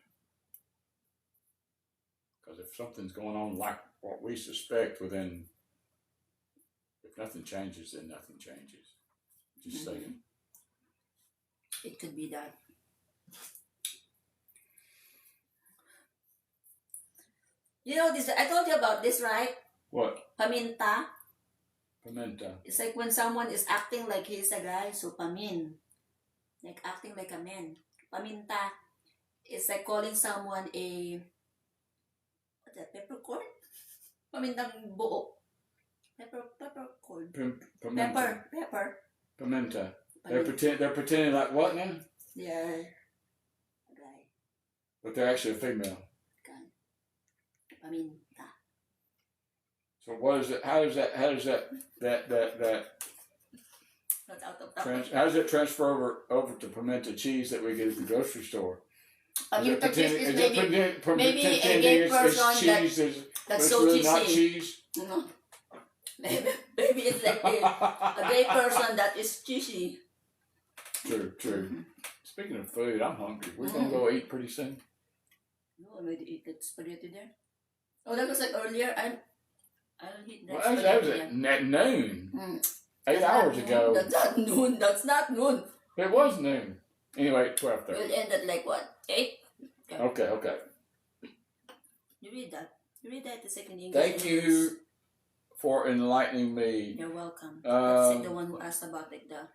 Because if something's going on like what we suspect, well then, if nothing changes, then nothing changes. Just saying. It could be that. You know this, I told you about this, right? What? Paminta. Pimenta. It's like when someone is acting like he's a guy, so pamin. Like acting like a man. Paminta. It's like calling someone a, what's that, peppercorn? Pamintang buo. Peppercorn. Pimenta. Pepper. Pimenta. They're pretending like what now? They're a guy. But they're actually a female. Paminta. So what is it? How does that Not out of how does it transfer over to pimenta cheese that we get at the grocery store? Paminta cheese is maybe a gay person that's so really cheesy. Not cheese. Maybe it's like a gay person that is cheesy. True. Speaking of food, I'm hungry. We're gonna go eat pretty soon. You already eat that spaghetti there? Oh, that was like earlier. I'll eat that Well, that was at noon. 8 hours ago. That's not noon. That's not noon. It was noon. Anyway, 12:30. We'll end at like what? 8? Okay. You read that. You read that the second English. Thank you for enlightening me. You're welcome. That's like the one who asked about like the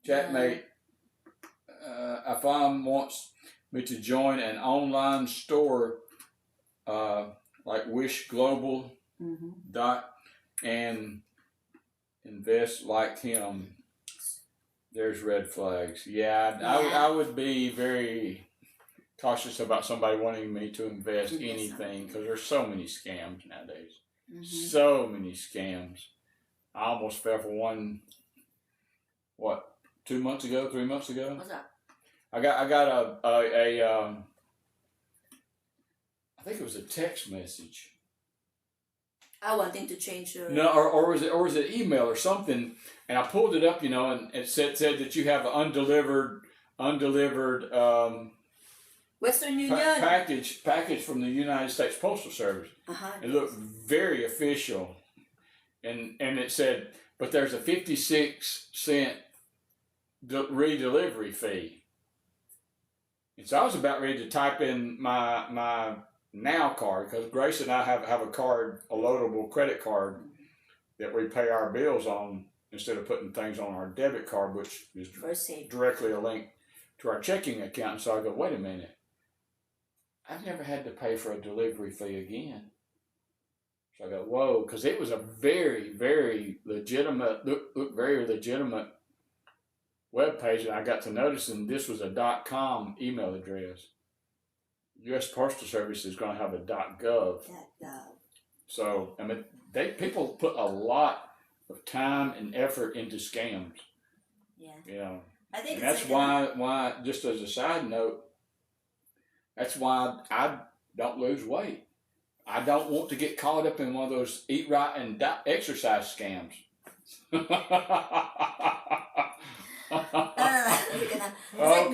chatmate. AFAM wants me to join an online store like Wish Global and invest like him. There's red flags. Yeah. I would be very cautious about somebody wanting me to invest anything, because there's so many scams nowadays. So many scams. I almost fell for one. What? 2 months ago? 3 months ago? What's that? I got a I think it was a text message. I wanting to change your... No, or was it email or something? And I pulled it up, and it said that you have an undelivered Western Union package from the United States Postal Service. It looked very official, and it said, but there's a 56-cent redelivery fee. And so I was about ready to type in my Now card, because Grace and I have a card, a loadable credit card that we pay our bills on instead of putting things on our debit card, which is directly a link to our checking account. And so I go, wait a minute, I've never had to pay for a delivery fee again. So I go, whoa, because it was a very, very legitimate, look very legitimate web page, and I got to noticing this was a .com email address. U.S. Postal Service is going to have a .gov. So I mean, people put a lot of time and effort into scams. Yeah. I think, and that's why. Just as a side note, that's why I don't lose weight. I don't want to get caught up in one of those eat right and exercise scams. Okay.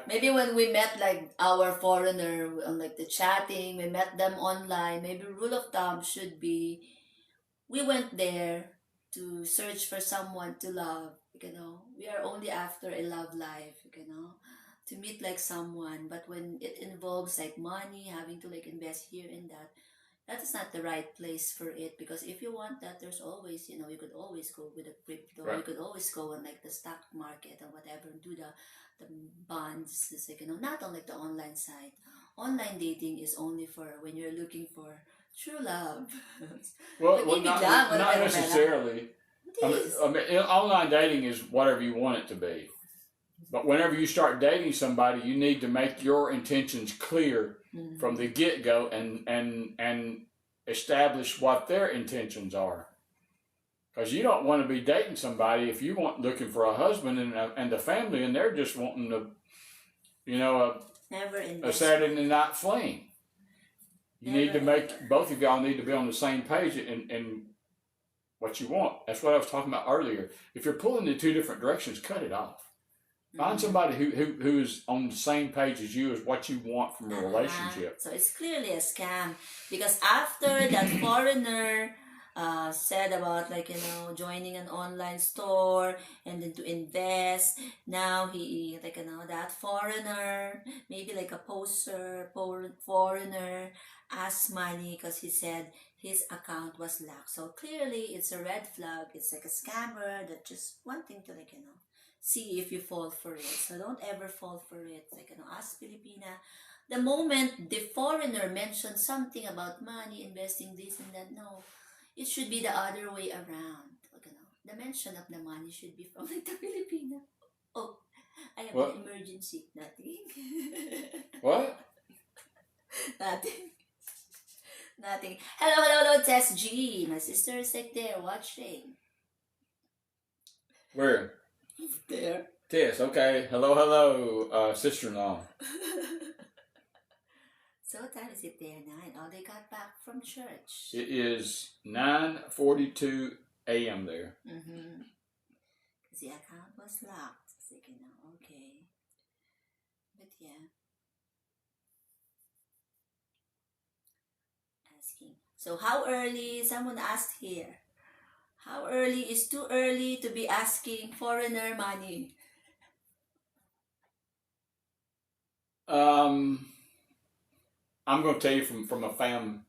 Maybe when we met like our foreigner on like the chatting, we met them online. Maybe rule of thumb should be, we went there to search for someone to love. We are only after a love life. To meet like someone, but when it involves like money, having to like invest here and that is not the right place for it. Because if you want that, there's always, you could always go with a crypto. Right. You could always go on like the stock market or whatever and do the bonds. It's like, not on like the online side. Online dating is only for when you're looking for true love. Well, not necessarily. I mean, online dating is whatever you want it to be. But whenever you start dating somebody, you need to make your intentions clear from the get-go and establish what their intentions are. Because you don't want to be dating somebody if you want looking for a husband and a family, and they're just wanting to, a Saturday night fling. You need to make, both of y'all need to be on the same page in what you want. That's what I was talking about earlier. If you're pulling in two different directions, cut it off. Find somebody who is on the same page as you as what you want from a relationship. So it's clearly a scam, because after that foreigner said about joining an online store and then to invest, now he that foreigner, maybe like a poser foreigner, asked money because he said his account was locked. So clearly it's a red flag. It's like a scammer that just wanting to see if you fall for it. So don't ever fall for it. As Filipina, the moment the foreigner mentioned something about money, investing this and that, no, it should be the other way around. The mention of the money should be from the Filipina. Oh, I have an emergency. Nothing. What? Nothing. Nothing. Hello, Tess G. My sister is there watching. Where? There. Tess, okay. Hello, sister-in-law. So what time is it there? 9. Oh, they got back from church. It is 9:42 a.m. there. Because the account was locked. So, okay. But yeah. Asking. So how early? Someone asked here. How early is too early to be asking foreigner money? I'm going to tell you from a fam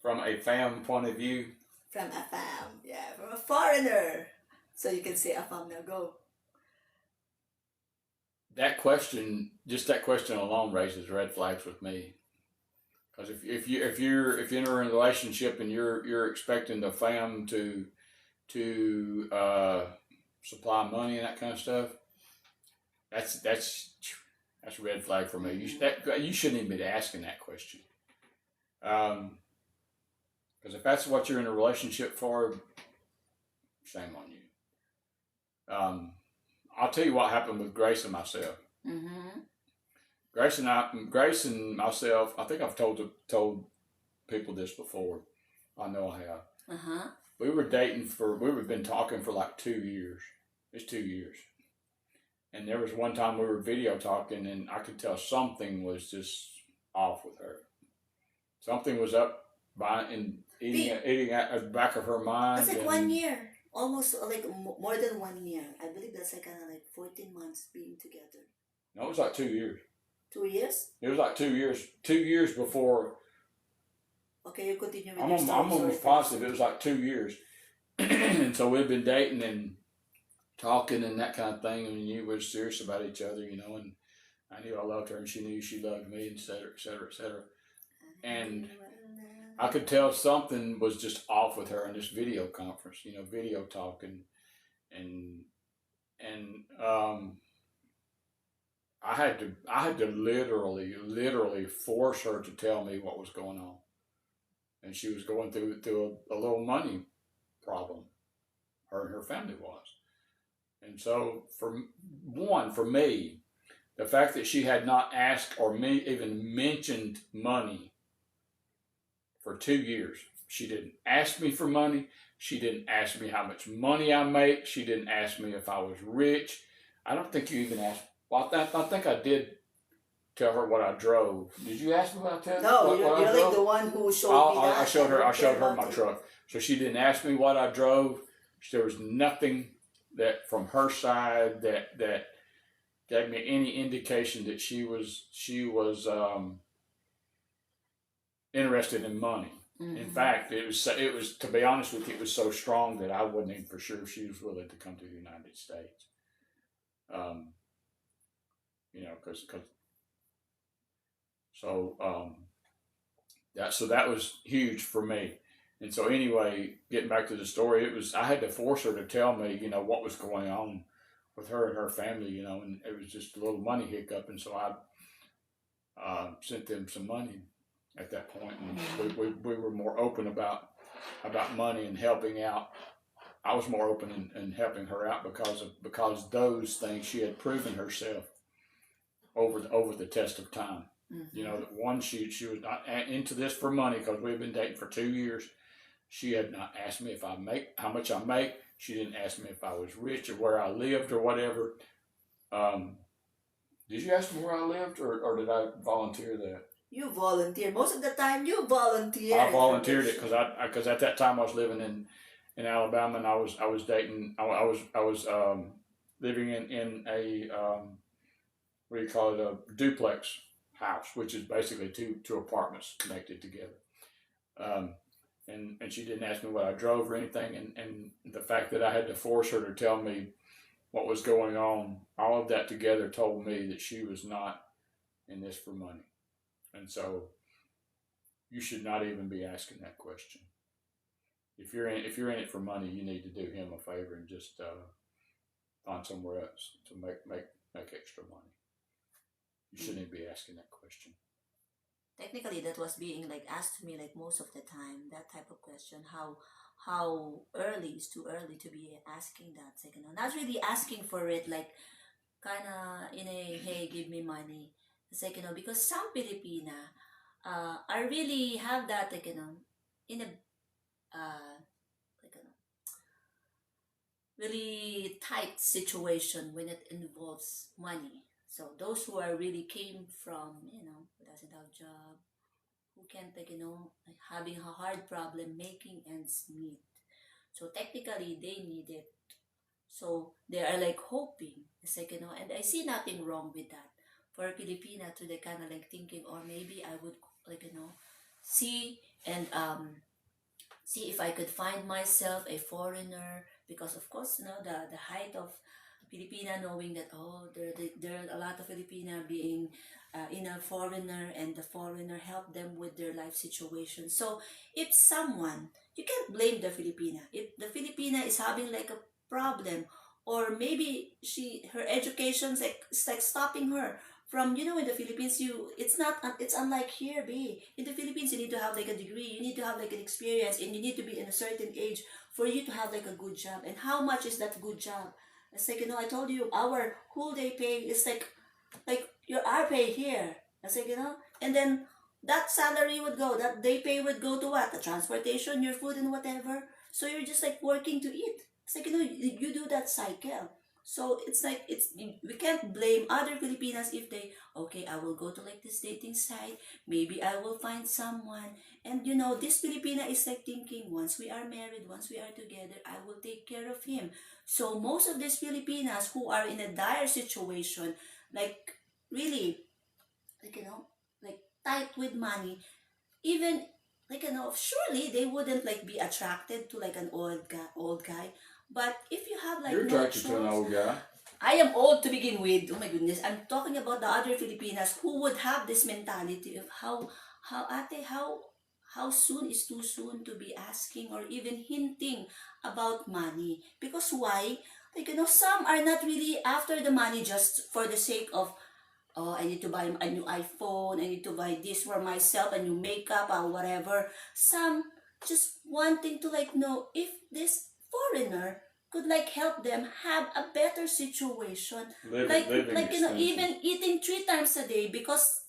point of view. From a fam, yeah, from a foreigner. So you can say a fam now, go. That question alone raises red flags with me. Because if you're in a relationship and you're expecting the fam to supply money and that kind of stuff, that's a red flag for me. You shouldn't even be asking that question. Because if that's what you're in a relationship for, shame on you. I'll tell you what happened with Grace and myself. Grace and myself, I think I've told people this before. I know I have. We were we've been talking for like 2 years. It's 2 years. And there was one time we were video talking and I could tell something was just off with her. Something was up eating at the back of her mind. That's like 1 year. Almost like more than 1 year. I believe that's like 14 months being together. No, it was like 2 years. 2 years? It was like 2 years. 2 years before. Okay, you continue with your story. I'm almost positive it was like 2 years. And so we've been dating and talking and that kind of thing, and we were serious about each other, and I knew I loved her and she knew she loved me, et cetera, et cetera, et cetera. And I could tell something was just off with her in this video conference, video talking, and I had to literally force her to tell me what was going on. And she was going through a little money problem. Her and her family was. And so for me, the fact that she had not asked or even mentioned money for 2 years. She didn't ask me for money. She didn't ask me how much money I make. She didn't ask me if I was rich. I don't think you even asked. Well, I think I did tell her what I drove. Did you ask me what I tell? No, you're like the one who showed me that. I showed her my truck. So she didn't ask me what I drove. there was nothing that from her side that gave me any indication that she was interested in money. Mm-hmm. In fact, it was to be honest with you, it was so strong that I wasn't even for sure if she was willing to come to the United States. Because that was huge for me. And so anyway, getting back to the story, I had to force her to tell me, what was going on with her and her family, and it was just a little money hiccup, and so I sent them some money at that point, and we were more open about money and helping out. I was more open in helping her out because those things she had proven herself over the test of time. Mm-hmm. That one she was not into this for money because we had been dating for 2 years. She had not asked me how much I make. She didn't ask me if I was rich or where I lived or whatever. Did you ask me where I lived or did I volunteer that? You volunteer. Most of the time you volunteer. I volunteered it because at that time I was living in Alabama, and I was dating. I was living in a what do you call it, a duplex house, which is basically two apartments connected together. And she didn't ask me what I drove or anything, and the fact that I had to force her to tell me what was going on, all of that together told me that she was not in this for money. And so you should not even be asking that question. If you're in it for money, you need to do him a favor and just find somewhere else to make extra money. You shouldn't be asking that question. Technically, that was being asked to me most of the time. That type of question, how early is too early to be asking that? Not really asking for it, kind of in a hey, give me money. It's because some Filipina are really have that in a really tight situation when it involves money. So those who are really came from who doesn't have job, who can't having a hard problem making ends meet. So technically they need it. So they are hoping. It's and I see nothing wrong with that. For a Filipina to the kind of thinking, or maybe I would see and see if I could find myself a foreigner, because of course the height of Filipina knowing that there are a lot of Filipina being in a foreigner, and the foreigner help them with their life situation. So if someone, you can't blame the Filipina if the Filipina is having a problem, or maybe her education's stopping her from in the Philippines. It's unlike here. In the Philippines you need to have a degree, you need to have an experience, and you need to be in a certain age for you to have a good job. And how much is that good job? It's I told you our whole day pay is our pay here. It's and then that salary would go, that day pay would go to what? The transportation, your food, and whatever. So you're just working to eat. It's you do that cycle. So it's we can't blame other Filipinas if they, okay, I will go to this dating site, maybe I will find someone, and this Filipina is thinking, once we are married, once we are together, I will take care of him. So most of these Filipinas who are in a dire situation, really, tight with money, even surely they wouldn't be attracted to an old guy. But if you have you're no attracted to an old guy. I am old to begin with. Oh my goodness, I'm talking about the other Filipinas who would have this mentality of how soon is too soon to be asking or even hinting about money. Because why? Some are not really after the money just for the sake of, oh, I need to buy a new iPhone, I need to buy this for myself, a new makeup or whatever. Some just wanting to know if this foreigner could help them have a better situation, even eating 3 times a day, because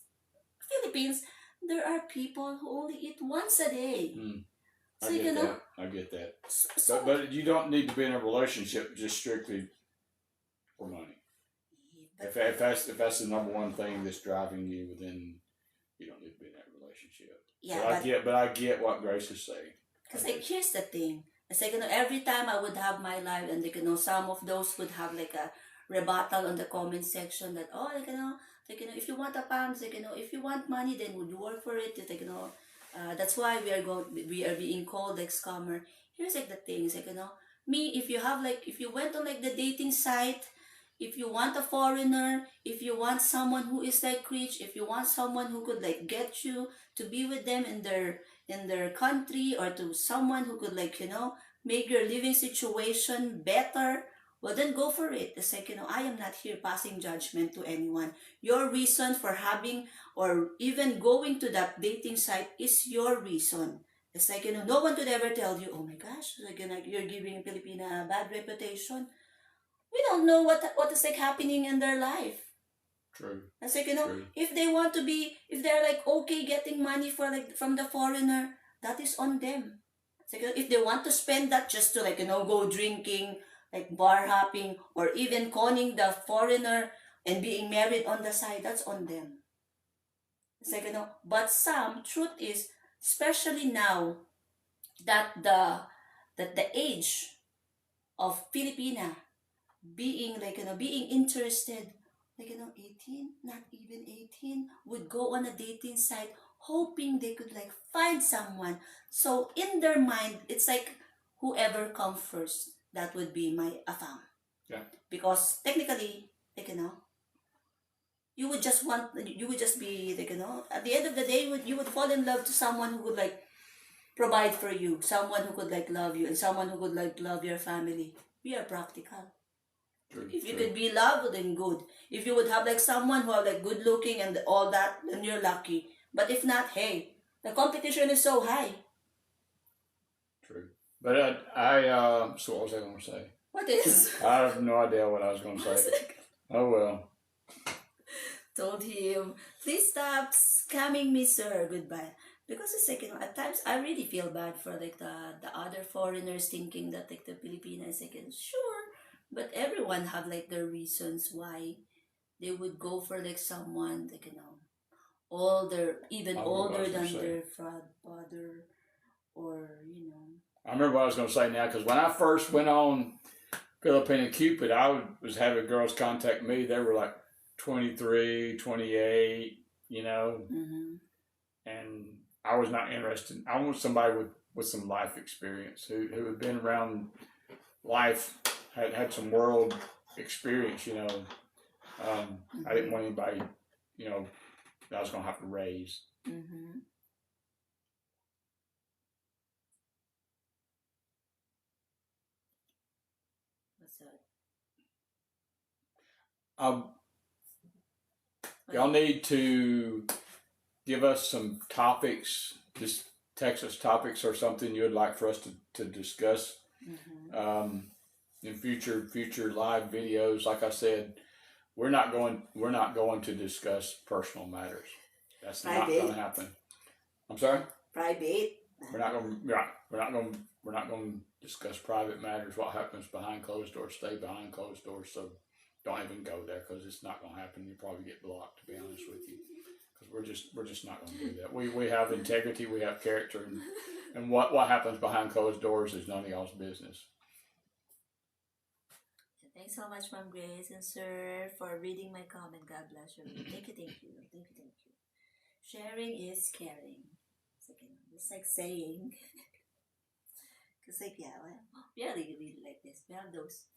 Philippines, there are people who only eat once a day. I get that. So, but you don't need to be in a relationship just strictly for money. If that's the number one thing that's driving you, then you don't need to be in that relationship. Yeah, but I get what Grace is saying. Because here's the thing. It's like, every time I would have my live, and like, some of those would have like a rebuttal on the comment section that, oh, like, if you want a PAM, it's like, if you want money, then would you work for it? It's like, that's why we are being called like scammer. Here's like the thing, it's like, me, if you have like, if you went on like the dating site, if you want a foreigner, if you want someone who is like rich, if you want someone who could like get you to be with them in their country, or to someone who could like, make your living situation better, well then go for it. It's like, I am not here passing judgment to anyone. Your reason for having or even going to that dating site is your reason. It's like, no one could ever tell you, oh my gosh, like, you're giving Filipina a bad reputation. We don't know what is like happening in their life. True. It's like, True. if they want to be, if they're like okay getting money for like from the foreigner, that is on them. It's like, if they want to spend that just to like, go drinking, like bar hopping, or even conning the foreigner and being married on the side, that's on them. It's like, but some truth is, especially now that the age of Filipina being like, being interested, like, 18, not even 18, would go on a dating site hoping they could like find someone. So in their mind, it's like whoever comes first, that would be my AFAM. Yeah. Because technically, like, you would just be like, at the end of the day, you would fall in love to someone who would like provide for you, someone who could like love you, and someone who could like love your family. We are practical. True. If you True. could be loved, then good. If you would have like someone who are like good looking and all that, then you're lucky. But if not, hey, the competition is so high. True. But so what was I going to say? What is? I have no idea what I was going to say. Oh well. Told him, please stop scamming me, sir. Goodbye. Because it's like, at times I really feel bad for like the other foreigners thinking that like the Filipinas, like, sure, but everyone have like their reasons why they would go for like someone like, older, even older than their father, or I remember what I was going to say now, because when I first went on Filipino Cupid, I was having girls contact me. They were like 23, 28, Mm-hmm. and I was not interested. I want somebody with some life experience, who had been around life, had some world experience, I didn't want anybody, that I was going to have to raise. Mm-hmm. What's that? Y'all need to give us some topics, just text us topics or something you would like for us to discuss in future live videos. Like I said, we're not going to discuss personal matters. That's not going to happen. I'm sorry? Private. We're not going to discuss private matters. What happens behind closed doors, stay behind closed doors. So don't even go there, because it's not going to happen. You'll probably get blocked, to be honest with you, because we're just not going to do that. We have integrity, we have character, and what happens behind closed doors is none of y'all's business. Thanks so much, Ma'am Grace and Sir, for reading my comment. God bless you. Thank you. Sharing is caring. It's like saying, because like, yeah, well, we really like this. We have those,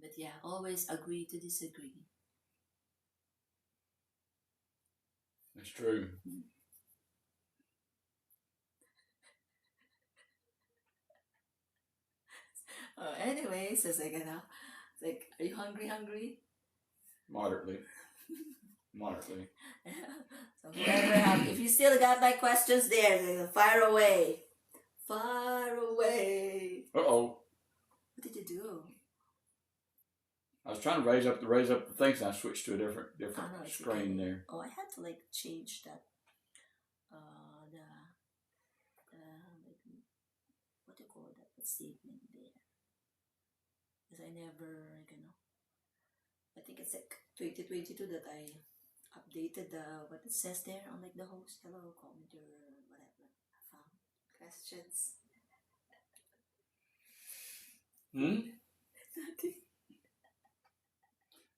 but yeah, always agree to disagree. That's true. Anyways, it's like, it's like, are you hungry? Moderately. So whoever if you still got like questions there, fire away. Uh-oh. What did you do? I was trying to raise up the things, and I switched to a different screen there. Oh, I had to like change that. The what do you call that statement there? Because I never, I think it's like 2022 that I updated what it says there on like the host, hello, commenter, whatever, I found questions. Hmm?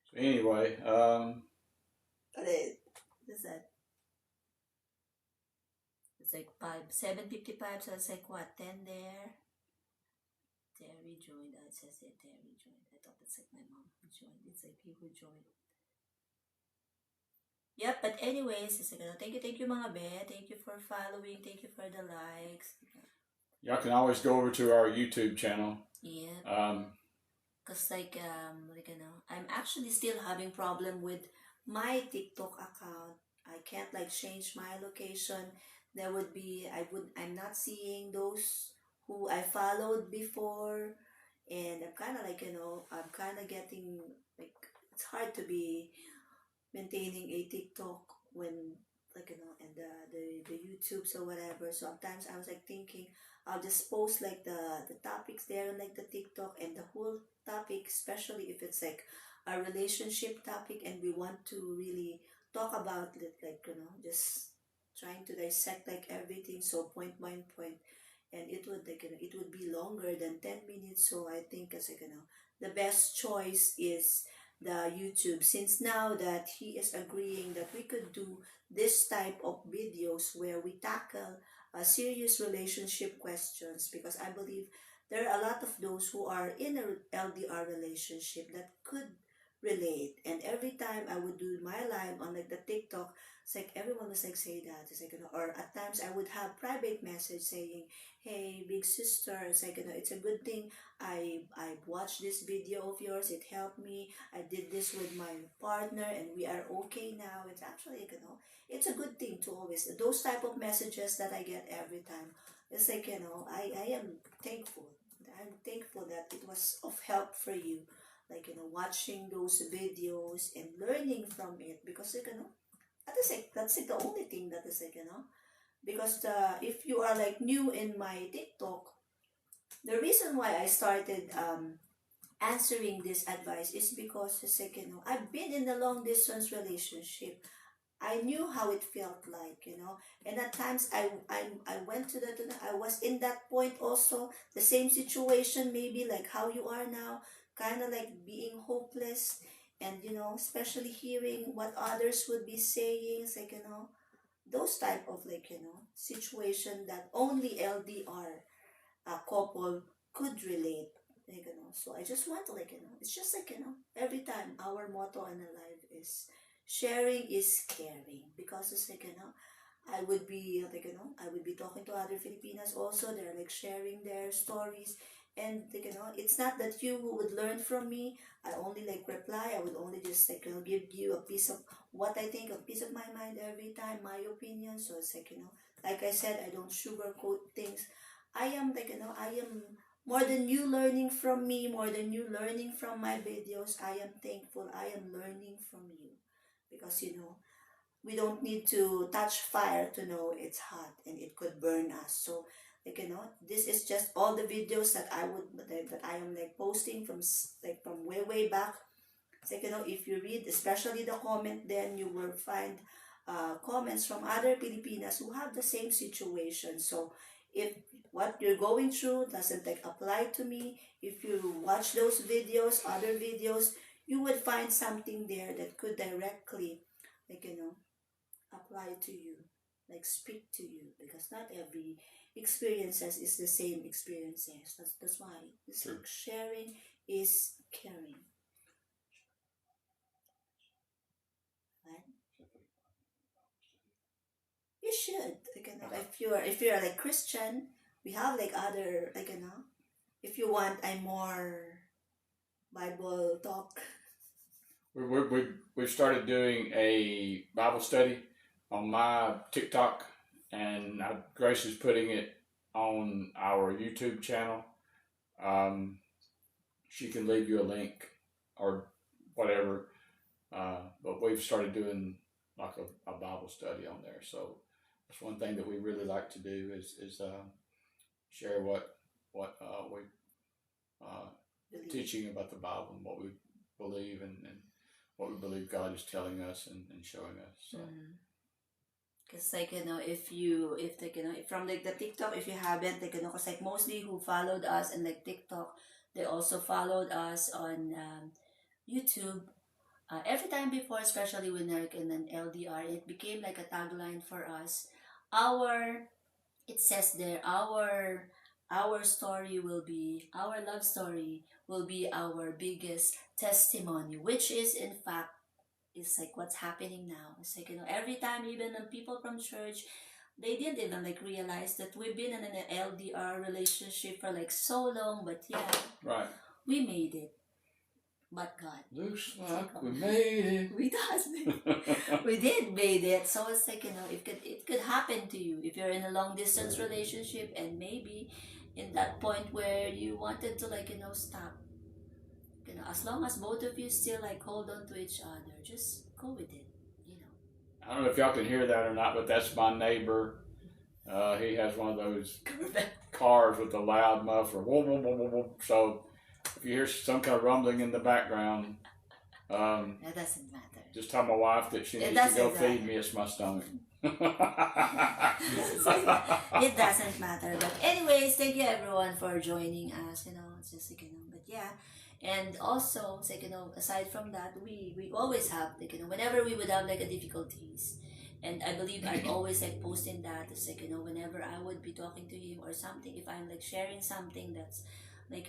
So anyway, What's that? It's like 7:55, so it's like what, 10 there? Terry joined. It says that Terry joined. I thought that's like my mom who joined. It's like he who joined. Yep, but anyways, it's like, thank you mga be. Thank you for following. Thank you for the likes. y'all can always go over to our YouTube channel. Yeah. Cause I'm actually still having problem with my TikTok account. I can't like change my location. There would be I'm not seeing those who I followed before, and I'm kind of like I'm kind of getting like it's hard to be maintaining a TikTok when and the YouTubes or whatever. So sometimes I was like thinking I'll just post like the topics there on like the TikTok and the whole topic, especially if it's like a relationship topic and we want to really talk about it, like just trying to dissect like everything, so point by point, and it would it would be longer than 10 minutes. So I think as the best choice is the YouTube, since now that he is agreeing that we could do this type of videos where we tackle serious relationship questions, because I believe there are a lot of those who are in a LDR relationship that could relate. And every time I would do my live on like the TikTok, it's like everyone was like say that it's like or at times I would have private message saying, hey big sister, it's like it's a good thing I watched this video of yours, it helped me, I did this with my partner and we are okay now. It's actually it's a good thing to always those type of messages that I get every time. It's like I am thankful. I'm thankful that it was of help for you, like watching those videos and learning from it, because that's like the only thing that is like because if you are like new in my TikTok, the reason why I started answering this advice is because it's like I've been in a long distance relationship. I knew how it felt like, and at times I went to that, I was in that point also, the same situation, maybe like how you are now, kind of like being hopeless, and especially hearing what others would be saying. It's like those type of like situation that only LDR couple could relate, like so I just want to like it's just like every time our motto in life is sharing is caring, because it's like I would be like I would be talking to other Filipinas also, they're like sharing their stories, and like it's not that you would learn from me, I only like reply, I would only just like give you a piece of what I think, a piece of my mind every time, my opinion. So it's like like I said, I don't sugarcoat things. I am like I am more than you learning from me, more than you learning from my videos. I am thankful I am learning from you, because we don't need to touch fire to know it's hot and it could burn us. So like this is just all the videos that I would that I am like posting from like from way back. It's like if you read especially the comment, then you will find comments from other Filipinas who have the same situation. So if what you're going through doesn't like apply to me, if you watch those videos, other videos, you would find something there that could directly like apply to you, like speak to you, because not every experiences is the same experiences. That's why it's True. like sharing is caring, right? You should like if you're like Christian, we have like other like if you want a more Bible talk. We've started doing a Bible study on my TikTok, and Grace is putting it on our YouTube channel. She can leave you a link or whatever, but we've started doing like a Bible study on there. So that's one thing that we really like to do is share what we teaching about the Bible and what we believe and what we believe God is telling us and showing us. So. Because like if you if like if from like the TikTok, if you haven't like because like mostly who followed us and like TikTok, They also followed us on YouTube. Every time before, especially when like in an LDR, it became like a tagline for us. Our it says there our story will be our love story will be our biggest testimony, which is in fact is like what's happening now. It's like every time even when people from church they didn't even like realize that we've been in an LDR relationship for like so long, but yeah, Right. we made it. But God. Looks like we made it. We does. We did made it. So it's like, it could happen to you if you're in a long distance relationship and maybe in that point where you wanted to like, stop. As long as both of you still like hold on to each other, just go with it. I don't know if y'all can hear that or not, but that's my neighbor. He has one of those cars with a loud muffler. Whoa, whoa, whoa, whoa, whoa. So if you hear some kind of rumbling in the background, that doesn't matter. just tell my wife that she needs to go feed me. It's my stomach. It doesn't matter. But anyways, thank you everyone for joining us. It's just like, but yeah. And also, it's like, aside from that, we always have like, whenever we would have like a difficulties. And I believe I'm always like posting that. It's like, whenever I would be talking to him or something, if I'm like sharing something that's like,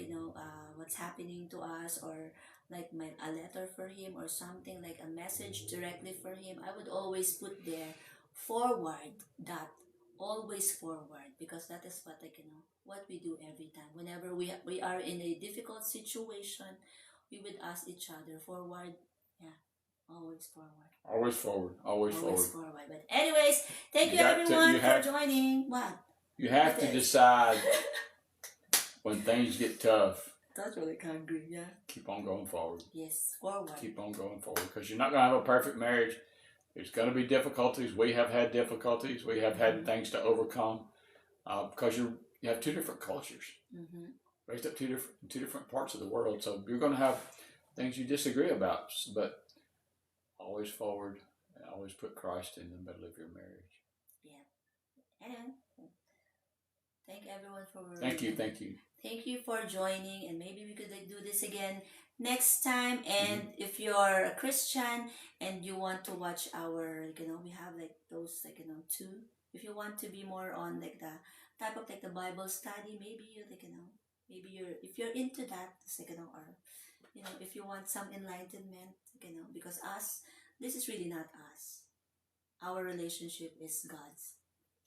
what's happening to us, or like a letter for him or something, like a message directly for him, I would always put there forward that, always forward, because that is what like, what we do every time. Whenever we are in a difficult situation, we would ask each other forward. Yeah. Always forward. Always forward. Always forward. But anyways, thank you everyone for joining. What? You have to decide when things get tough. That's really hungry, yeah. Keep on going forward. Yes, forward. Keep on going forward, because you're not going to have a perfect marriage. There's going to be difficulties. We have had difficulties. We have had things to overcome, because you have two different cultures, raised up two different parts of the world. So you're going to have things you disagree about, but always forward, and always put Christ in the middle of your marriage. Yeah. And thank everyone for Thank you. Thank you for joining, and maybe we could like do this again next time. And if you're a Christian and you want to watch our, we have like those like two. If you want to be more on like the type of like the Bible study, maybe you like maybe if you're into that, or if you want some enlightenment, because this is really not us. Our relationship is God's.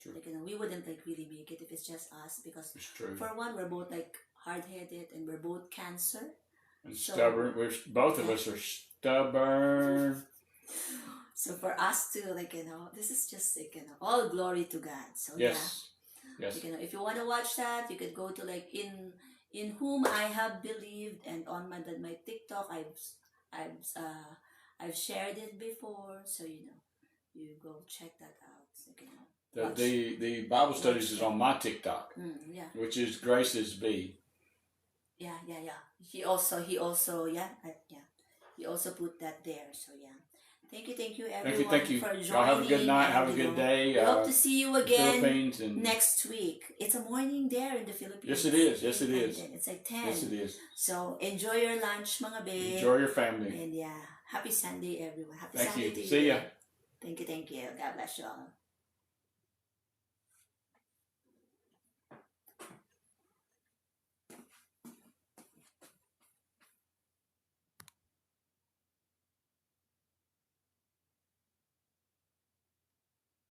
True. Like, we wouldn't like really make it if it's just us, because it's true. For one, we're both like hard-headed and we're both Cancer. And stubborn. Both of us are stubborn. So for us to like, this is just like, all glory to God. So yes. Yes. Like, if you want to watch that, you could go to like in whom I have believed, and on my TikTok, I've shared it before, so you go check that out. So, the Bible studies is on my TikTok, which is Grace's B. Yeah. He also He also put that there. So yeah. Thank you everyone thank you. For joining. Y'all have a good night. Have a good day. We hope to see you again and next week. It's a morning there in the Philippines. Yes, it is. Yes, it is. It's like 10. Yes, it is. So enjoy your lunch, mga babe. Enjoy your family. And yeah, happy Sunday, everyone. Happy Thank Sunday you. to you. See ya. Thank you. God bless you all.